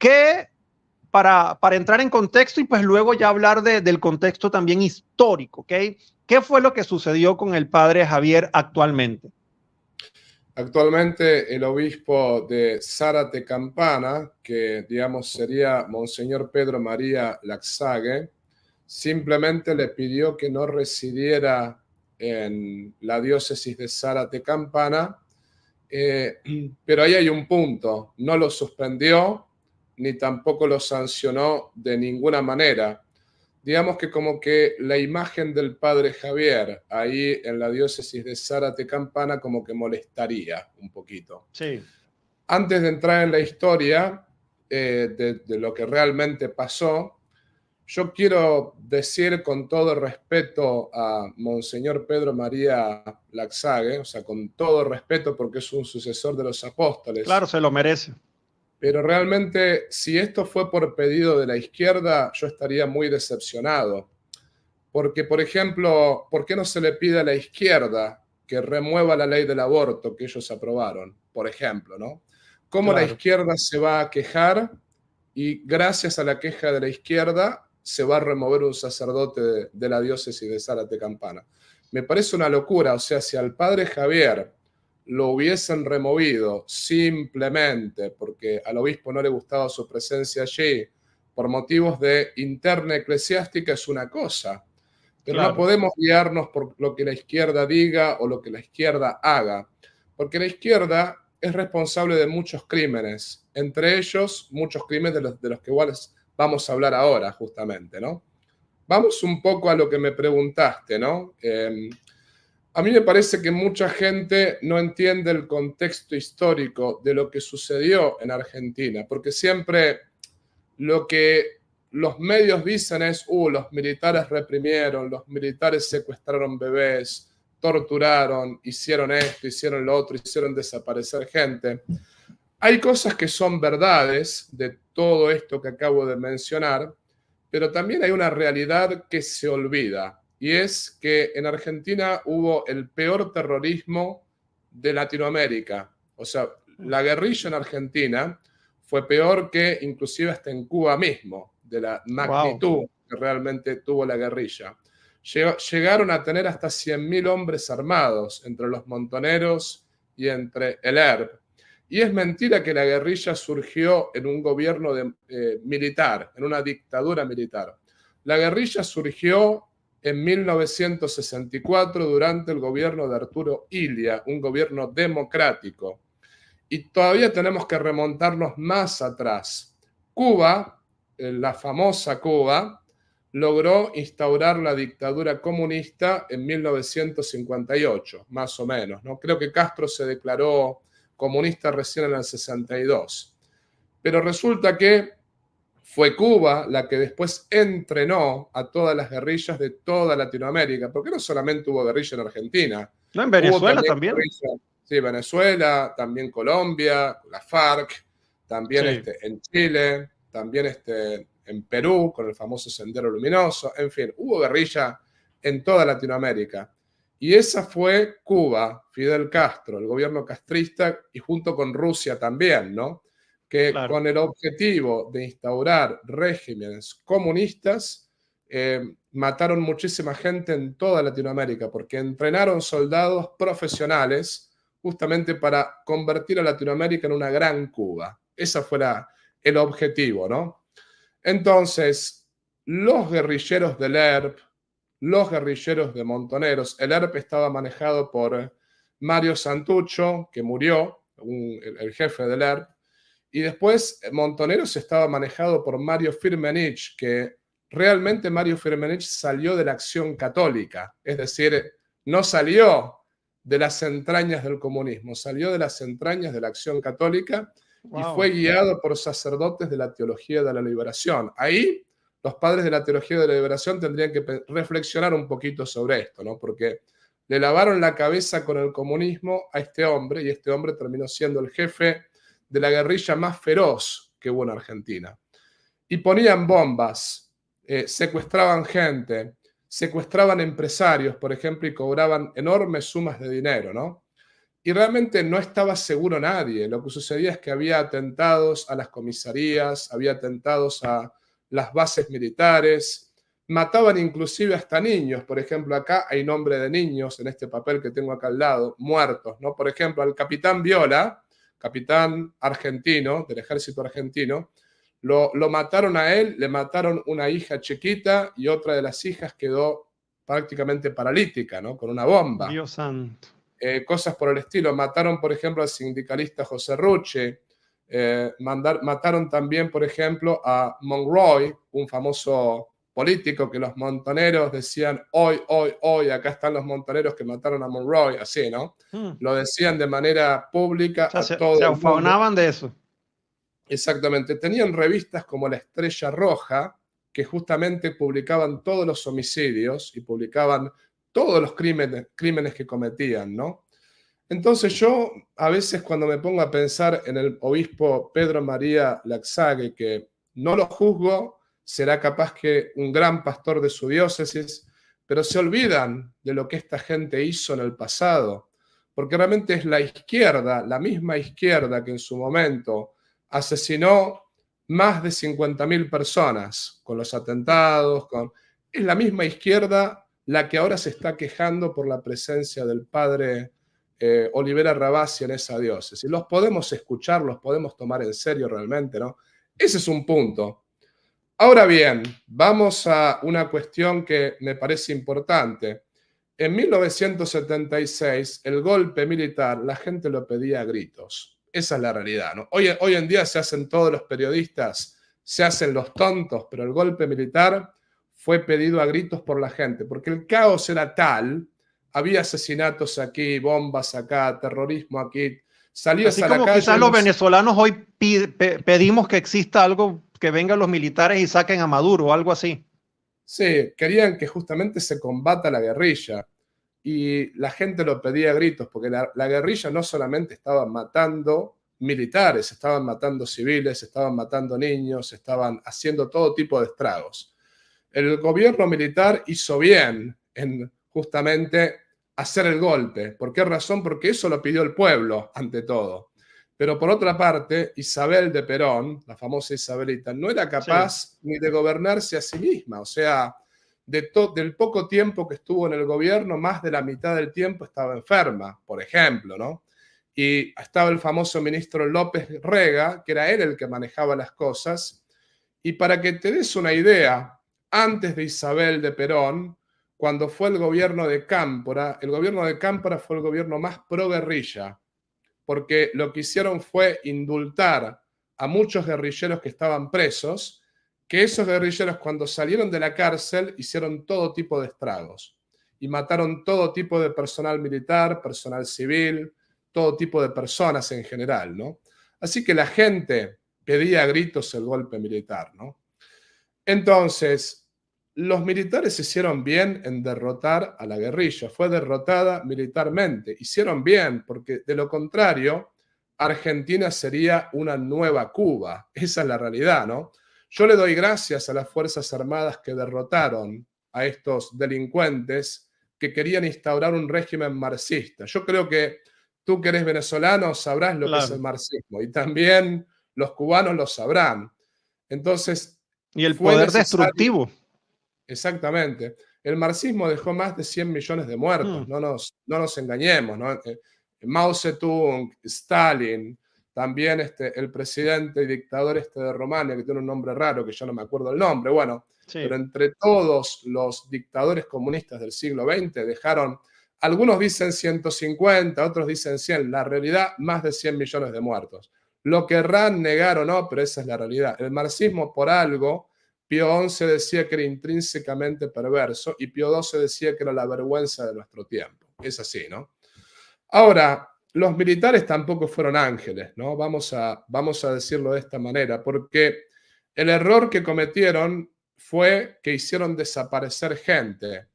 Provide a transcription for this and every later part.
¿qué, para entrar en contexto y pues luego ya hablar del contexto también histórico, ¿ok? ¿Qué fue lo que sucedió con el padre Javier actualmente? Actualmente el obispo de Zárate Campana, que digamos sería Monseñor Pedro María Laxague, simplemente le pidió que no residiera en la diócesis de Zárate Campana, pero ahí hay un punto, no lo suspendió ni tampoco lo sancionó de ninguna manera. Digamos que como que la imagen del padre Javier ahí en la diócesis de Zárate Campana como que molestaría un poquito. Sí. Antes de entrar en la historia de lo que realmente pasó, yo quiero decir con todo respeto a Monseñor Pedro María Laxague, o sea, con todo respeto porque es un sucesor de los apóstoles. Claro, se lo merece. Pero realmente, si esto fue por pedido de la izquierda, yo estaría muy decepcionado. Porque, por ejemplo, ¿por qué no se le pide a la izquierda que remueva la ley del aborto que ellos aprobaron? Por ejemplo, ¿no? ¿Cómo la izquierda se va a quejar y gracias a la queja de la izquierda se va a remover un sacerdote de la diócesis de Zárate Campana? Me parece una locura. O sea, si al padre Javier lo hubiesen removido simplemente porque al obispo no le gustaba su presencia allí por motivos de interna eclesiástica, es una cosa. Pero no podemos guiarnos por lo que la izquierda diga o lo que la izquierda haga, porque la izquierda es responsable de muchos crímenes, entre ellos muchos crímenes de los que iguales vamos a hablar ahora, justamente, ¿no? Vamos un poco a lo que me preguntaste, ¿no? A mí me parece que mucha gente no entiende el contexto histórico de lo que sucedió en Argentina, porque siempre lo que los medios dicen es, los militares reprimieron, los militares secuestraron bebés, torturaron, hicieron esto, hicieron lo otro, hicieron desaparecer gente. Hay cosas que son verdades de todo esto que acabo de mencionar, pero también hay una realidad que se olvida, y es que en Argentina hubo el peor terrorismo de Latinoamérica. O sea, la guerrilla en Argentina fue peor que inclusive hasta en Cuba mismo, de la magnitud que realmente tuvo la guerrilla. Llegaron a tener hasta 100.000 hombres armados entre los montoneros y entre el ERP. Y es mentira que la guerrilla surgió en un gobierno militar, en una dictadura militar. La guerrilla surgió en 1964 durante el gobierno de Arturo Illia, un gobierno democrático. Y todavía tenemos que remontarnos más atrás. Cuba, la famosa Cuba, logró instaurar la dictadura comunista en 1958, más o menos, ¿no? Creo que Castro se declaró comunista recién en el 62. Pero resulta que fue Cuba la que después entrenó a todas las guerrillas de toda Latinoamérica, porque no solamente hubo guerrilla en Argentina. No, en Venezuela también. Sí, Venezuela, también Colombia, la FARC, también en Chile, también en Perú, con el famoso Sendero Luminoso. En fin, hubo guerrilla en toda Latinoamérica. Y esa fue Cuba, Fidel Castro, el gobierno castrista, y junto con Rusia también, ¿no? Que con el objetivo de instaurar regímenes comunistas, mataron muchísima gente en toda Latinoamérica, porque entrenaron soldados profesionales justamente para convertir a Latinoamérica en una gran Cuba. Ese fue el objetivo, ¿no? Entonces, los guerrilleros del ERP, los guerrilleros de Montoneros, el ERP estaba manejado por Mario Santucho, que murió, el jefe del ERP, y después Montoneros estaba manejado por Mario Firmenich, que realmente Mario Firmenich salió de la Acción Católica, es decir, no salió de las entrañas del comunismo, salió de las entrañas de la Acción Católica y fue guiado por sacerdotes de la Teología de la Liberación. Ahí los padres de la Teología de la Liberación tendrían que reflexionar un poquito sobre esto, ¿no? Porque le lavaron la cabeza con el comunismo a este hombre y este hombre terminó siendo el jefe de la guerrilla más feroz que hubo en Argentina. Y ponían bombas, secuestraban gente, secuestraban empresarios, por ejemplo, y cobraban enormes sumas de dinero, ¿no? y realmente no estaba seguro nadie. Lo que sucedía es que había atentados a las comisarías, había atentados a las bases militares, mataban inclusive hasta niños. Por ejemplo, acá hay nombre de niños en este papel que tengo acá al lado, muertos, ¿no? Por ejemplo, al capitán Viola, capitán argentino, del ejército argentino, lo mataron a él, le mataron una hija chiquita y otra de las hijas quedó prácticamente paralítica, ¿no? Con una bomba. Dios santo. Cosas por el estilo. Mataron, por ejemplo, al sindicalista José Rucci. Mataron también, por ejemplo, a Monroy, un famoso político que los montoneros decían hoy, hoy, hoy, acá están los montoneros que mataron a Monroy, así, ¿no? Lo decían de manera pública O sea, a todo se el mundo. ufanaban de eso. Exactamente. Tenían revistas como La Estrella Roja, que justamente publicaban todos los homicidios y publicaban todos los crímenes que cometían, ¿no? Entonces yo a veces cuando me pongo a pensar en el obispo Pedro María Laxague, que no lo juzgo, será capaz que un gran pastor de su diócesis, pero se olvidan de lo que esta gente hizo en el pasado, porque realmente es la izquierda, la misma izquierda que en su momento asesinó más de 50.000 personas con los atentados, es la misma izquierda la que ahora se está quejando por la presencia del padre Olivera Rabasi en esa diócesis. Los podemos escuchar, los podemos tomar en serio realmente, ¿no? Ese es un punto. Ahora bien, vamos a una cuestión que me parece importante. En 1976, el golpe militar, la gente lo pedía a gritos. Esa es la realidad, ¿no? Hoy en día se hacen todos los periodistas, se hacen los tontos, pero el golpe militar fue pedido a gritos por la gente, porque el caos era tal, había asesinatos aquí, bombas acá, terrorismo aquí, salías Así a la como calle. quizás los venezolanos hoy pedimos que exista algo, que vengan los militares y saquen a Maduro o algo así. Sí, querían que justamente se combata la guerrilla y la gente lo pedía a gritos, porque la guerrilla no solamente estaba matando militares, estaban matando civiles, estaban matando niños, estaban haciendo todo tipo de estragos. El gobierno militar hizo bien en justamente hacer el golpe. ¿Por qué razón? Porque eso lo pidió el pueblo, ante todo. Pero por otra parte, Isabel de Perón, la famosa Isabelita, no era capaz ni de gobernarse a sí misma. O sea, del poco tiempo que estuvo en el gobierno, más de la mitad del tiempo estaba enferma, por ejemplo, ¿no? Y estaba el famoso ministro López Rega, que era él el que manejaba las cosas. Y para que te des una idea, antes de Isabel de Perón, cuando fue el gobierno de Cámpora fue el gobierno más pro guerrilla, porque lo que hicieron fue indultar a muchos guerrilleros que estaban presos, que esos guerrilleros cuando salieron de la cárcel hicieron todo tipo de estragos y mataron todo tipo de personal militar, personal civil, todo tipo de personas en general, ¿no? Así que la gente pedía a gritos el golpe militar, ¿no? Entonces, los militares hicieron bien en derrotar a la guerrilla, fue derrotada militarmente, hicieron bien, porque de lo contrario, Argentina sería una nueva Cuba, esa es la realidad, ¿no? Yo le doy gracias a las Fuerzas Armadas que derrotaron a estos delincuentes que querían instaurar un régimen marxista. Yo creo que tú que eres venezolano sabrás lo que es el marxismo y también los cubanos lo sabrán. Entonces, y el poder destructivo. Exactamente. El marxismo dejó más de 100 millones de muertos, no nos engañemos, ¿no? Mao Zedong, Stalin, también el presidente y dictador de Rumania, que tiene un nombre raro, que yo no me acuerdo el nombre, bueno, pero entre todos los dictadores comunistas del siglo XX dejaron, algunos dicen 150, otros dicen 100, la realidad, más de 100 millones de muertos. Lo querrán negar o no, pero esa es la realidad. El marxismo, por algo, Pío XI decía que era intrínsecamente perverso y Pío XII decía que era la vergüenza de nuestro tiempo. Es así, ¿no? Ahora, los militares tampoco fueron ángeles, ¿no? Vamos a decirlo de esta manera, porque el error que cometieron fue que hicieron desaparecer gente.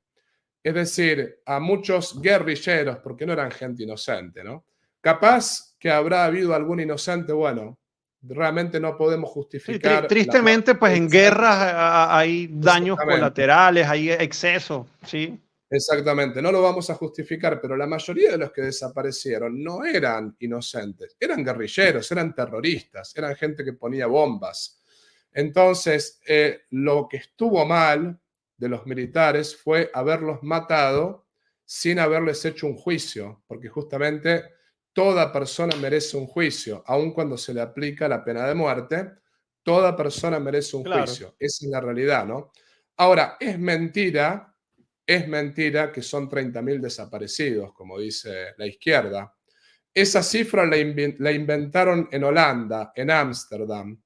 Es decir, a muchos guerrilleros, porque no eran gente inocente, ¿no? Capaz que habrá habido algún inocente, bueno, realmente no podemos justificar. Sí, tristemente, pues en guerras hay daños colaterales, hay excesos, ¿sí? Exactamente, no lo vamos a justificar, pero la mayoría de los que desaparecieron no eran inocentes, eran guerrilleros, eran terroristas, eran gente que ponía bombas. Entonces, lo que estuvo mal de los militares fue haberlos matado sin haberles hecho un juicio, porque justamente toda persona merece un juicio, aun cuando se le aplica la pena de muerte, toda persona merece un Claro. juicio. Esa es la realidad, ¿no? Ahora, es mentira que son 30.000 desaparecidos, como dice la izquierda. Esa cifra la inventaron en Holanda, en Ámsterdam,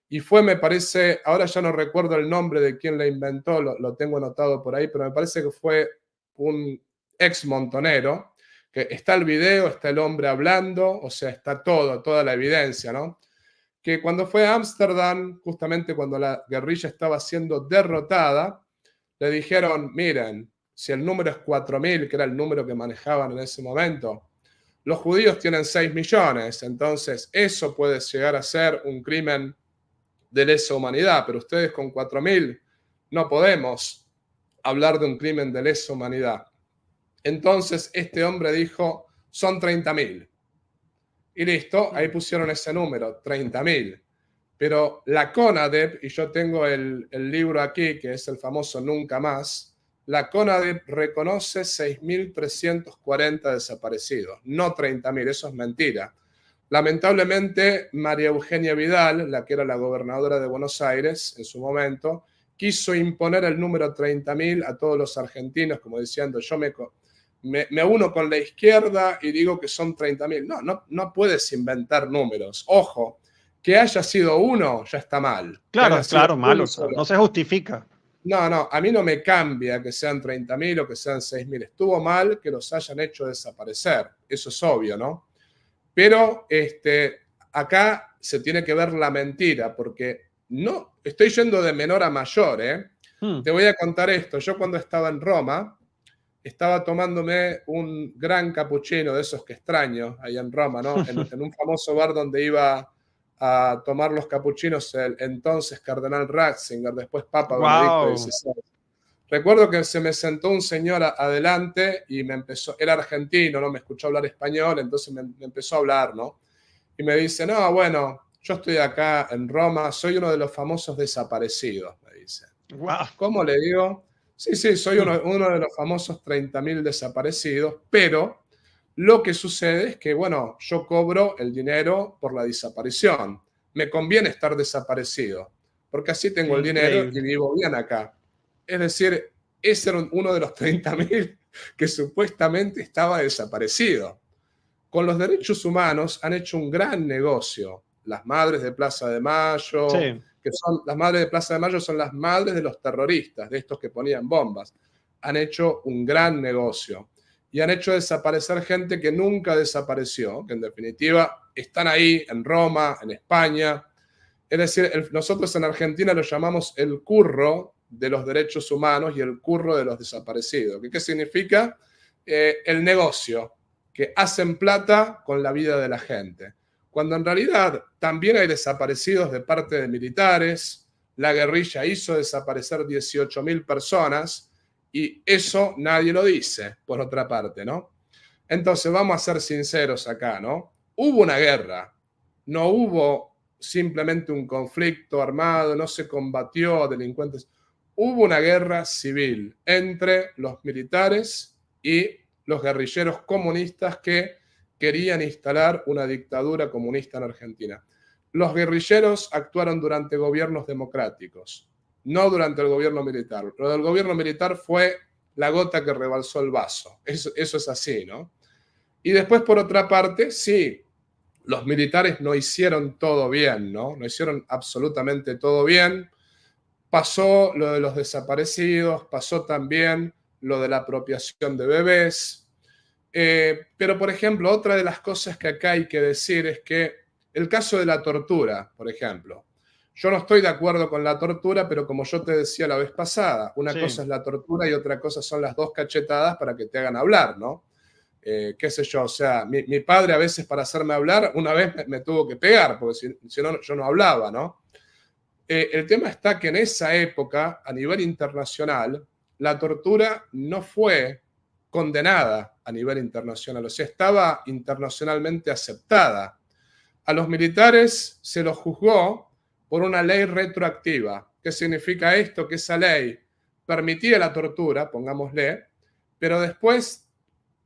y fue, me parece, ahora ya no recuerdo el nombre de quien la inventó, lo tengo anotado por ahí, pero me parece que fue un ex montonero, que está el video, está el hombre hablando, o sea, está todo, toda la evidencia, ¿no? Que cuando fue a Ámsterdam, justamente cuando la guerrilla estaba siendo derrotada, le dijeron, miren, si el número es 4.000, que era el número que manejaban en ese momento, los judíos tienen 6 millones, entonces eso puede llegar a ser un crimen de lesa humanidad, pero ustedes con 4.000 no podemos hablar de un crimen de lesa humanidad. Entonces este hombre dijo, son 30.000. Y listo, ahí pusieron ese número, 30.000. Pero la CONADEP, y yo tengo el libro aquí, que es el famoso Nunca Más, la CONADEP reconoce 6.340 desaparecidos, no 30.000, eso es mentira. Lamentablemente, María Eugenia Vidal, la que era la gobernadora de Buenos Aires en su momento, quiso imponer el número 30.000 a todos los argentinos, como diciendo, yo me uno con la izquierda y digo que son 30.000. No puedes inventar números. Ojo, que haya sido uno ya está mal. Que Claro, haya es sido claro, uno malo, claro. solo. No se justifica. No, a mí no me cambia que sean 30.000 o que sean 6.000. Estuvo mal que los hayan hecho desaparecer. Eso es obvio, ¿no? Pero acá se tiene que ver la mentira, porque no estoy yendo de menor a mayor, ¿eh? Te voy a contar esto. Yo cuando estaba en Roma, estaba tomándome un gran capuchino de esos que extraño ahí en Roma, ¿no? En un famoso bar donde iba a tomar los capuchinos el entonces cardenal Ratzinger, después Papa Benedicto Wow. XVI. Recuerdo que se me sentó un señor adelante y me empezó, era argentino, ¿no? Me escuchó hablar español, entonces me empezó a hablar, ¿no? Y me dice, no, bueno, yo estoy acá en Roma, soy uno de los famosos desaparecidos, me dice. Wow. ¿Cómo le digo? Sí, soy uno de los famosos 30.000 desaparecidos, pero lo que sucede es que, bueno, yo cobro el dinero por la desaparición. Me conviene estar desaparecido, porque así tengo el dinero y Increíble. vivo bien acá. Es decir, ese era uno de los 30.000 que supuestamente estaba desaparecido. Con los derechos humanos han hecho un gran negocio. Las madres de Plaza de Mayo, Sí. que son las madres de Plaza de Mayo, son las madres de los terroristas, de estos que ponían bombas. Han hecho un gran negocio y han hecho desaparecer gente que nunca desapareció, que en definitiva están ahí en Roma, en España. Es decir, nosotros en Argentina lo llamamos el curro de los derechos humanos y el curro de los desaparecidos. ¿Qué significa? El negocio, que hacen plata con la vida de la gente. Cuando en realidad también hay desaparecidos de parte de militares, la guerrilla hizo desaparecer 18.000 personas y eso nadie lo dice, por otra parte, ¿no? Entonces vamos a ser sinceros acá, ¿no? Hubo una guerra, no hubo simplemente un conflicto armado, no se combatió a delincuentes. Hubo una guerra civil entre los militares y los guerrilleros comunistas que querían instalar una dictadura comunista en Argentina. Los guerrilleros actuaron durante gobiernos democráticos, no durante el gobierno militar. Lo del gobierno militar fue la gota que rebalsó el vaso. Eso es así, ¿no? Y después, por otra parte, sí, los militares no hicieron todo bien, ¿no? No hicieron absolutamente todo bien. Pasó lo de los desaparecidos, pasó también lo de la apropiación de bebés. Pero, por ejemplo, otra de las cosas que acá hay que decir es que el caso de la tortura, por ejemplo, yo no estoy de acuerdo con la tortura, pero como yo te decía la vez pasada, una cosa es la tortura y otra cosa son las 2 cachetadas para que te hagan hablar, ¿no? Qué sé yo, o sea, mi padre a veces para hacerme hablar, una vez me tuvo que pegar, porque si no, yo no hablaba, ¿no? El tema está que en esa época, a nivel internacional, la tortura no fue condenada a nivel internacional, o sea, estaba internacionalmente aceptada. A los militares se los juzgó por una ley retroactiva. ¿Qué significa esto? Que esa ley permitía la tortura, pongámosle, pero después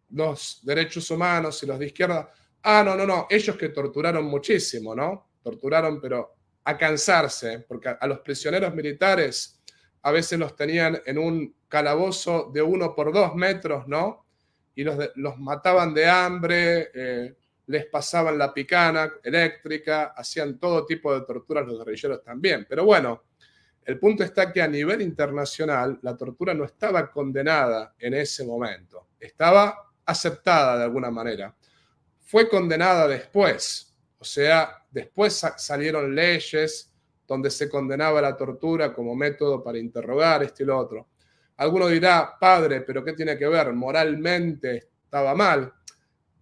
los derechos humanos y los de izquierda, no, ellos que torturaron muchísimo, ¿no? Torturaron, pero a cansarse, porque a los prisioneros militares a veces los tenían en un calabozo de 1 por 2 metros, ¿no? Y los mataban de hambre, les pasaban la picana eléctrica, hacían todo tipo de torturas los guerrilleros también. Pero bueno, el punto está que a nivel internacional la tortura no estaba condenada en ese momento, estaba aceptada de alguna manera. Fue condenada después, o sea, después salieron leyes donde se condenaba la tortura como método para interrogar esto y lo otro. Alguno dirá, padre, ¿pero qué tiene que ver? Moralmente estaba mal.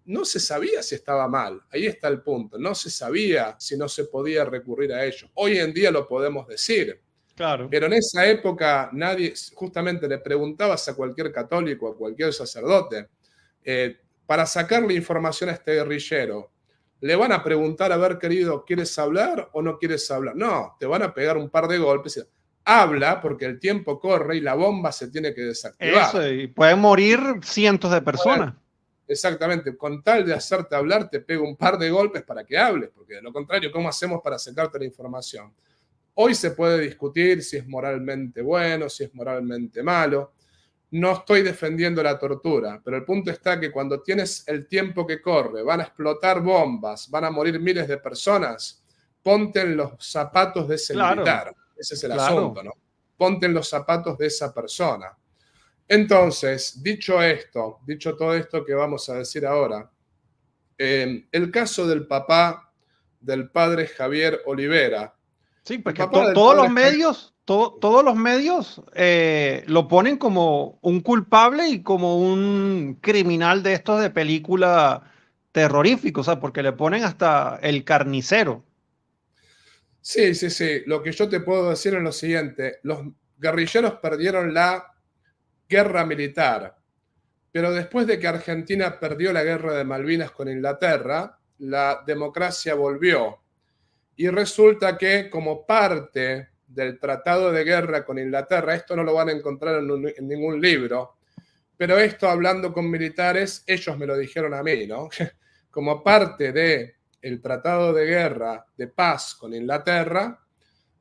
No se sabía si estaba mal, ahí está el punto. No se sabía si no se podía recurrir a ello. Hoy en día lo podemos decir. Claro. Pero en esa época nadie, justamente le preguntabas a cualquier católico, a cualquier sacerdote, para sacarle información a este guerrillero, le van a preguntar, a ver, querido, ¿quieres hablar o no quieres hablar? No, te van a pegar un par de golpes. Habla porque el tiempo corre y la bomba se tiene que desactivar. Eso, y pueden morir cientos de personas. Exactamente, con tal de hacerte hablar, te pego un par de golpes para que hables, porque de lo contrario, ¿cómo hacemos para sacarte la información? Hoy se puede discutir si es moralmente bueno, si es moralmente malo. No estoy defendiendo la tortura, pero el punto está que cuando tienes el tiempo que corre, van a explotar bombas, van a morir miles de personas, ponte en los zapatos de ese militar. Ese es el asunto, ¿no? Ponte en los zapatos de esa persona. Entonces, dicho todo esto que vamos a decir ahora, el caso del papá del padre Javier Olivera. Sí, porque todos los medios lo ponen como un culpable y como un criminal de estos de película terrorífica, o sea, porque le ponen hasta el carnicero. Sí. Lo que yo te puedo decir es lo siguiente. Los guerrilleros perdieron la guerra militar, pero después de que Argentina perdió la guerra de Malvinas con Inglaterra, la democracia volvió. Y resulta que como parte del tratado de guerra con Inglaterra, esto no lo van a encontrar en ningún libro, pero esto hablando con militares, ellos me lo dijeron a mí, ¿no? Como parte del tratado de guerra de paz con Inglaterra,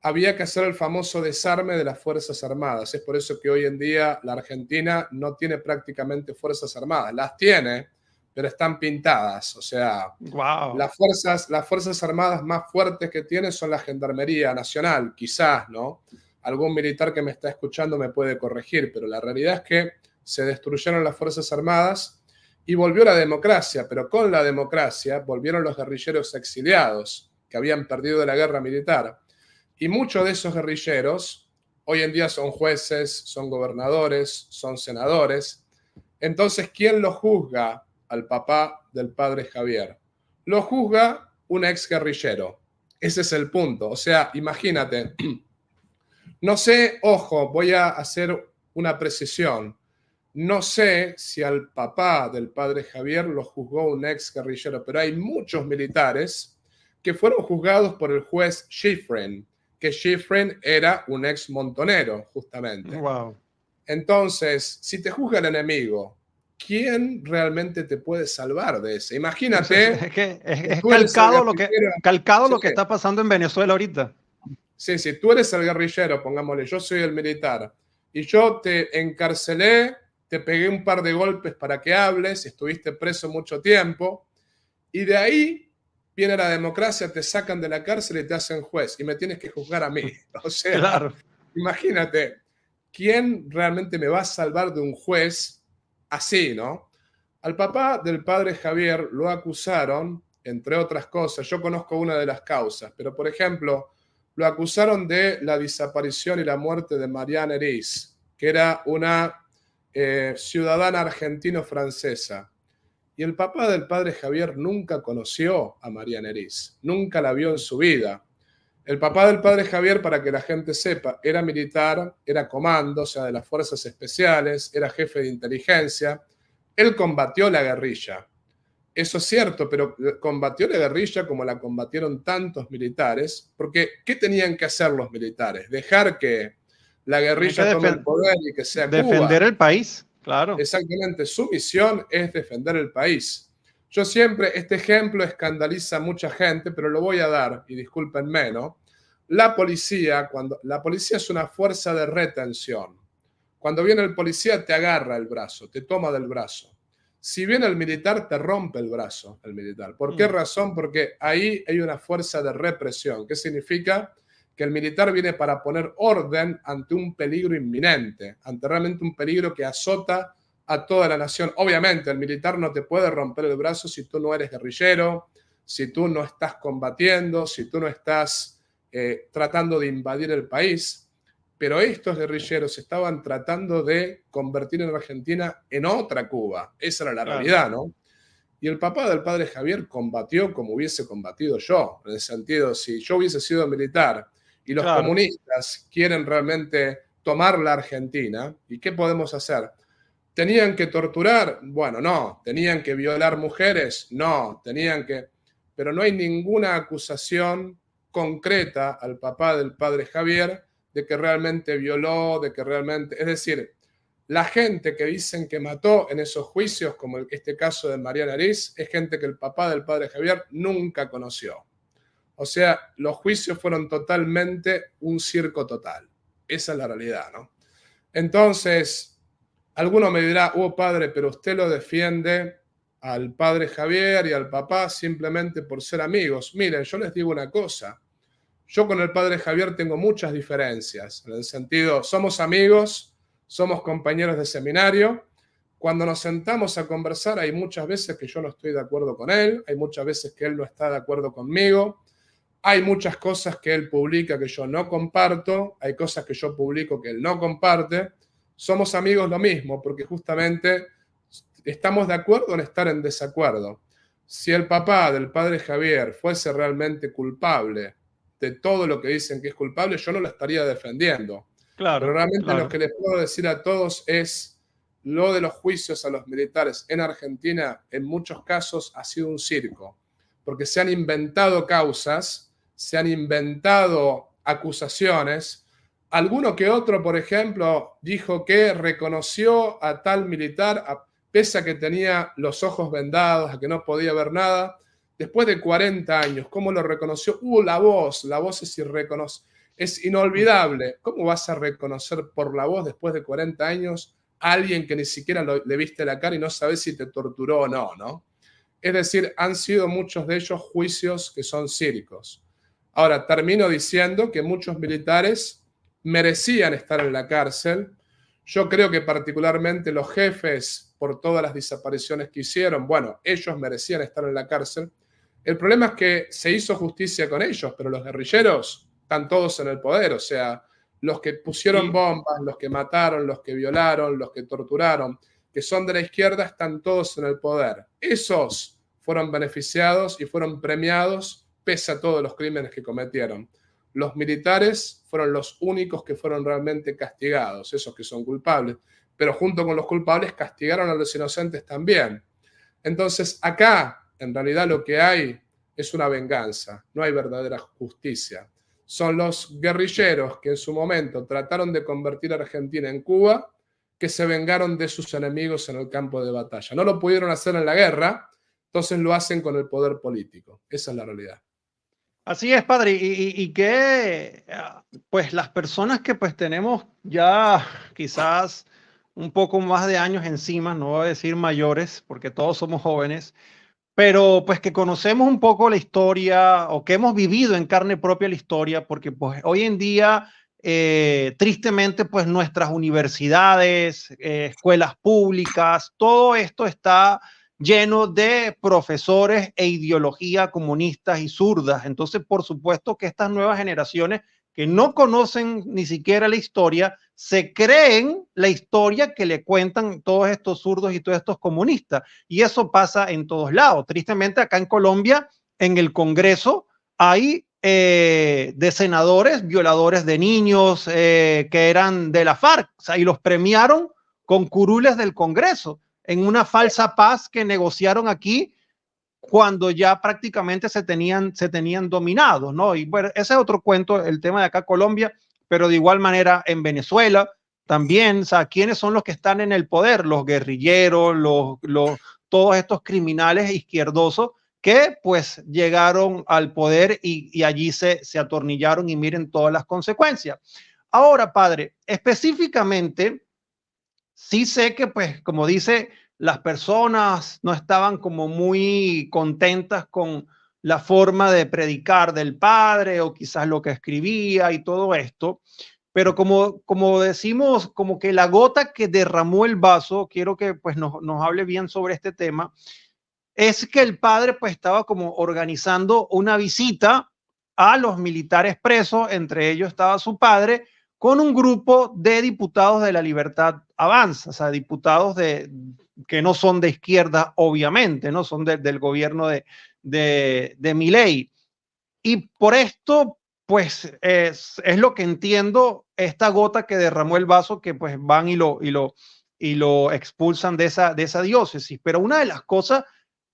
había que hacer el famoso desarme de las Fuerzas Armadas. Es por eso que hoy en día la Argentina no tiene prácticamente Fuerzas Armadas. Las tiene, pero están pintadas. O sea, wow. las fuerzas Armadas más fuertes que tiene son la Gendarmería Nacional, quizás, ¿no? Algún militar que me está escuchando me puede corregir, pero la realidad es que se destruyeron las Fuerzas Armadas y volvió la democracia, pero con la democracia volvieron los guerrilleros exiliados que habían perdido la guerra militar. Y muchos de esos guerrilleros hoy en día son jueces, son gobernadores, son senadores. Entonces, ¿quién lo juzga al papá del padre Javier? Lo juzga un ex guerrillero. Ese es el punto. O sea, imagínate. No sé, ojo, voy a hacer una precisión. No sé si al papá del padre Javier lo juzgó un ex guerrillero, pero hay muchos militares que fueron juzgados por el juez Schifrin, que Schifrin era un ex montonero, justamente. Wow. Entonces, si te juzga el enemigo, ¿quién realmente te puede salvar de eso? Imagínate. Es calcado lo que está pasando en Venezuela ahorita. Sí, tú eres el guerrillero, pongámosle, yo soy el militar, y yo te encarcelé, te pegué un par de golpes para que hables, estuviste preso mucho tiempo, y de ahí viene la democracia, te sacan de la cárcel y te hacen juez, y me tienes que juzgar a mí. O sea, claro. Imagínate, ¿quién realmente me va a salvar de un juez así, no? Al papá del padre Javier lo acusaron, entre otras cosas, yo conozco una de las causas, pero por ejemplo, lo acusaron de la desaparición y la muerte de Marianne Eris, que era una ciudadana argentino-francesa. Y el papá del padre Javier nunca conoció a Marianne Eris, nunca la vio en su vida. El papá del padre Javier, para que la gente sepa, era militar, era comando, o sea, de las fuerzas especiales, era jefe de inteligencia. Él combatió la guerrilla. Eso es cierto, pero combatió la guerrilla como la combatieron tantos militares, porque ¿qué tenían que hacer los militares? Dejar que la guerrilla tome el poder y que sea Cuba. Defender el país, claro. Exactamente, su misión es defender el país. Yo siempre, este ejemplo escandaliza a mucha gente, pero lo voy a dar, y discúlpenme, ¿no? La policía es una fuerza de retención. Cuando viene el policía te agarra el brazo, te toma del brazo. Si viene el militar, te rompe el brazo, el militar. ¿Por qué razón? Porque ahí hay una fuerza de represión. ¿Qué significa? Que el militar viene para poner orden ante un peligro inminente, ante realmente un peligro que azota a toda la nación. Obviamente, el militar no te puede romper el brazo si tú no eres guerrillero, si tú no estás combatiendo, si tú no estás tratando de invadir el país. Pero estos guerrilleros estaban tratando de convertir en Argentina en otra Cuba. Esa era la realidad, ¿no? Y el papá del padre Javier combatió como hubiese combatido yo, en el sentido, si yo hubiese sido militar y los comunistas quieren realmente tomar la Argentina, ¿y qué podemos hacer? ¿Tenían que torturar? Bueno, no. ¿Tenían que violar mujeres? No. Pero no hay ninguna acusación concreta al papá del padre Javier de que realmente violó, de que realmente... Es decir, la gente que dicen que mató en esos juicios, como este caso de Mariana Ariz, es gente que el papá del padre Javier nunca conoció. O sea, los juicios fueron totalmente un circo total. Esa es la realidad, ¿no? Entonces, alguno me dirá, padre, pero usted lo defiende al padre Javier y al papá simplemente por ser amigos. Miren, yo les digo una cosa. Yo con el padre Javier tengo muchas diferencias, en el sentido, somos amigos, somos compañeros de seminario. Cuando nos sentamos a conversar, hay muchas veces que yo no estoy de acuerdo con él, hay muchas veces que él no está de acuerdo conmigo, hay muchas cosas que él publica que yo no comparto, hay cosas que yo publico que él no comparte. Somos amigos lo mismo, porque justamente estamos de acuerdo en estar en desacuerdo. Si el papá del padre Javier fuese realmente culpable de todo lo que dicen que es culpable, yo no lo estaría defendiendo. Claro, pero realmente lo que les puedo decir a todos es lo de los juicios a los militares en Argentina, en muchos casos ha sido un circo, porque se han inventado causas, se han inventado acusaciones. Alguno que otro, por ejemplo, dijo que reconoció a tal militar, pese a que tenía los ojos vendados, a que no podía ver nada. Después de 40 años, ¿cómo lo reconoció? La voz es inolvidable. ¿Cómo vas a reconocer por la voz después de 40 años a alguien que ni siquiera le viste la cara y no sabes si te torturó o no, ¿no? Es decir, han sido muchos de ellos juicios que son círicos. Ahora, termino diciendo que muchos militares merecían estar en la cárcel. Yo creo que particularmente los jefes, por todas las desapariciones que hicieron, bueno, ellos merecían estar en la cárcel. El problema es que se hizo justicia con ellos, pero los guerrilleros están todos en el poder, o sea, los que pusieron bombas, los que mataron, los que violaron, los que torturaron, que son de la izquierda, están todos en el poder. Esos fueron beneficiados y fueron premiados pese a todos los crímenes que cometieron. Los militares fueron los únicos que fueron realmente castigados, esos que son culpables, pero junto con los culpables castigaron a los inocentes también. Entonces, acá, en realidad lo que hay es una venganza, no hay verdadera justicia. Son los guerrilleros que en su momento trataron de convertir a Argentina en Cuba, que se vengaron de sus enemigos en el campo de batalla. No lo pudieron hacer en la guerra, entonces lo hacen con el poder político. Esa es la realidad. Así es, padre, y que pues las personas que pues tenemos ya quizás un poco más de años encima, no voy a decir mayores, porque todos somos jóvenes, pero pues que conocemos un poco la historia o que hemos vivido en carne propia la historia, porque pues hoy en día, tristemente, pues nuestras universidades, escuelas públicas, todo esto está lleno de profesores e ideología comunistas y zurdas. Entonces, por supuesto que estas nuevas generaciones que no conocen ni siquiera la historia, se creen la historia que le cuentan todos estos zurdos y todos estos comunistas. Y eso pasa en todos lados. Tristemente, acá en Colombia, en el Congreso, hay de senadores violadores de niños que eran de la FARC, o sea, y los premiaron con curules del Congreso en una falsa paz que negociaron aquí cuando ya prácticamente se tenían dominados, ¿no? Y bueno, ese es otro cuento, el tema de acá Colombia, pero de igual manera en Venezuela también, o sea, ¿quiénes son los que están en el poder? Los guerrilleros, todos estos criminales izquierdosos que pues llegaron al poder y allí se atornillaron y miren todas las consecuencias. Ahora, padre, específicamente, sí sé que pues como dice, las personas no estaban como muy contentas con la forma de predicar del padre o quizás lo que escribía y todo esto, pero como decimos, como que la gota que derramó el vaso, quiero que pues nos hable bien sobre este tema, es que el padre pues estaba como organizando una visita a los militares presos, entre ellos estaba su padre, con un grupo de diputados de la Libertad Avanza, o sea, diputados que no son de izquierda, obviamente, no son del gobierno de Milei. Y por esto, pues es lo que entiendo, esta gota que derramó el vaso, que pues van y lo expulsan de esa diócesis. Pero una de las cosas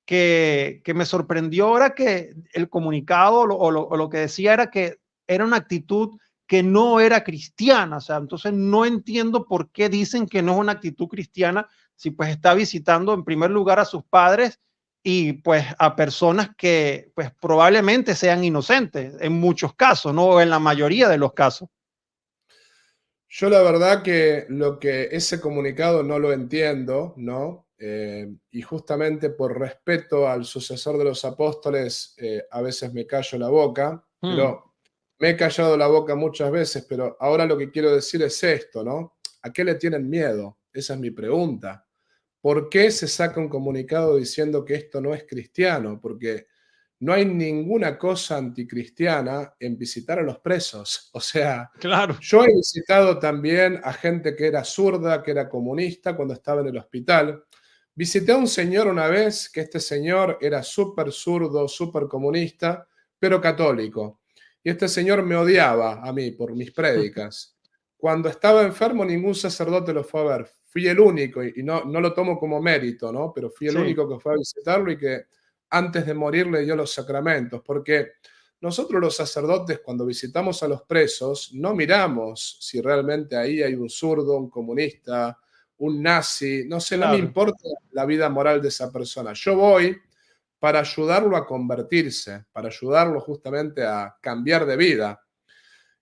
que me sorprendió era que el comunicado o lo que decía era que era una actitud que no era cristiana. O sea, entonces no entiendo por qué dicen que no es una actitud cristiana si pues está visitando en primer lugar a sus padres y pues a personas que pues probablemente sean inocentes en muchos casos, no en la mayoría de los casos. Yo la verdad que lo que ese comunicado no lo entiendo, ¿no? Y justamente por respeto al sucesor de los apóstoles, a veces me callo la boca, pero me he callado la boca muchas veces, pero ahora lo que quiero decir es esto, ¿no? ¿A qué le tienen miedo? Esa es mi pregunta. ¿Por qué se saca un comunicado diciendo que esto no es cristiano? Porque no hay ninguna cosa anticristiana en visitar a los presos. O sea, Claro. yo he visitado también a gente que era zurda, que era comunista cuando estaba en el hospital. Visité a un señor una vez, que este señor era súper zurdo, súper comunista, pero católico. Y este señor me odiaba a mí por mis prédicas. Cuando estaba enfermo, ningún sacerdote lo fue a ver. Fui el único, y no lo tomo como mérito, ¿no? Pero fui el Sí, único que fue a visitarlo y que antes de morir le dio los sacramentos, porque nosotros los sacerdotes cuando visitamos a los presos no miramos si realmente ahí hay un zurdo, un comunista, un nazi, no sé, no me claro. importa la vida moral de esa persona. Yo voy para ayudarlo a convertirse, para ayudarlo justamente a cambiar de vida.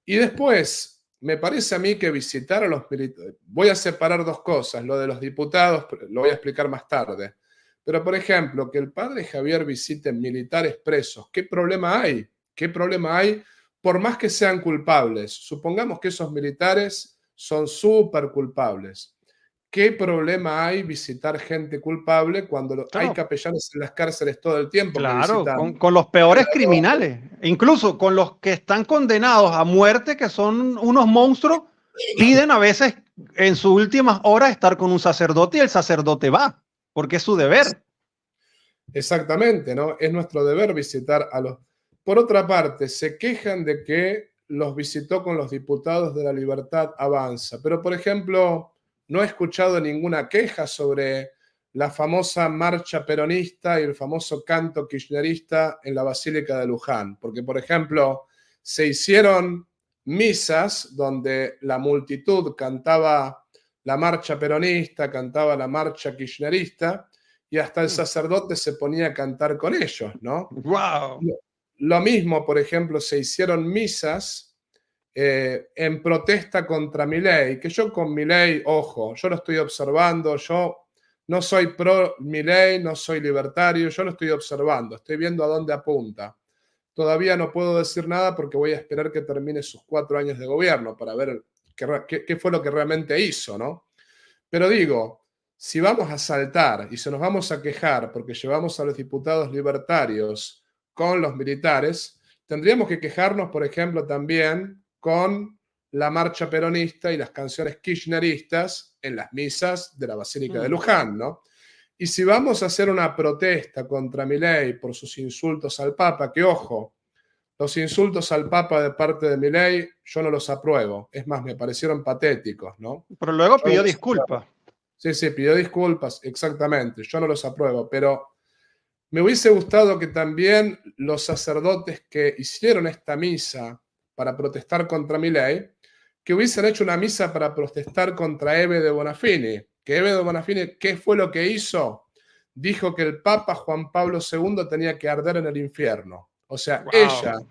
Y después, me parece a mí que visitar a los militares, voy a separar dos cosas, lo de los diputados, lo voy a explicar más tarde. Pero, por ejemplo, que el padre Javier visite militares presos, ¿qué problema hay? ¿Qué problema hay? Por más que sean culpables, supongamos que esos militares son súper culpables. ¿Qué problema hay visitar gente culpable cuando hay Claro. capellanes en las cárceles todo el tiempo que Claro, visitan? con los peores criminales, incluso con los que están condenados a muerte, que son unos monstruos, piden a veces en sus últimas horas estar con un sacerdote y el sacerdote va, porque es su deber. Exactamente, ¿no? Es nuestro deber visitar a los... Por otra parte, se quejan de que los visitó con los diputados de la Libertad Avanza, pero por ejemplo, no he escuchado ninguna queja sobre la famosa marcha peronista y el famoso canto kirchnerista en la Basílica de Luján, porque por ejemplo, se hicieron misas donde la multitud cantaba la marcha peronista, cantaba la marcha kirchnerista, y hasta el sacerdote se ponía a cantar con ellos, ¿no? Wow. Lo mismo, por ejemplo, se hicieron misas en protesta contra Milei, que yo con Milei, ojo, yo lo estoy observando, yo no soy pro Milei, no soy libertario, yo lo estoy observando, estoy viendo a dónde apunta. Todavía no puedo decir nada porque voy a esperar que termine sus 4 años de gobierno para ver qué fue lo que realmente hizo, ¿no? Pero digo, si vamos a saltar y se nos vamos a quejar porque llevamos a los diputados libertarios con los militares, tendríamos que quejarnos, por ejemplo, también con la marcha peronista y las canciones kirchneristas en las misas de la Basílica de Luján, ¿no? Y si vamos a hacer una protesta contra Milei por sus insultos al Papa, que ojo, Los insultos al Papa de parte de Milei, yo no los apruebo. Es más, me parecieron patéticos, ¿no? Pero luego Yo no pidió los apruebo. disculpas. Sí, sí, pidió disculpas, exactamente. Yo no los apruebo, pero me hubiese gustado que también los sacerdotes que hicieron esta misa para protestar contra Milei, que hubiesen hecho una misa para protestar contra Ebe de Bonafini. Que Ebe de Bonafini, ¿qué fue lo que hizo? Dijo que el Papa Juan Pablo II tenía que arder en el infierno. O sea, ella, Wow.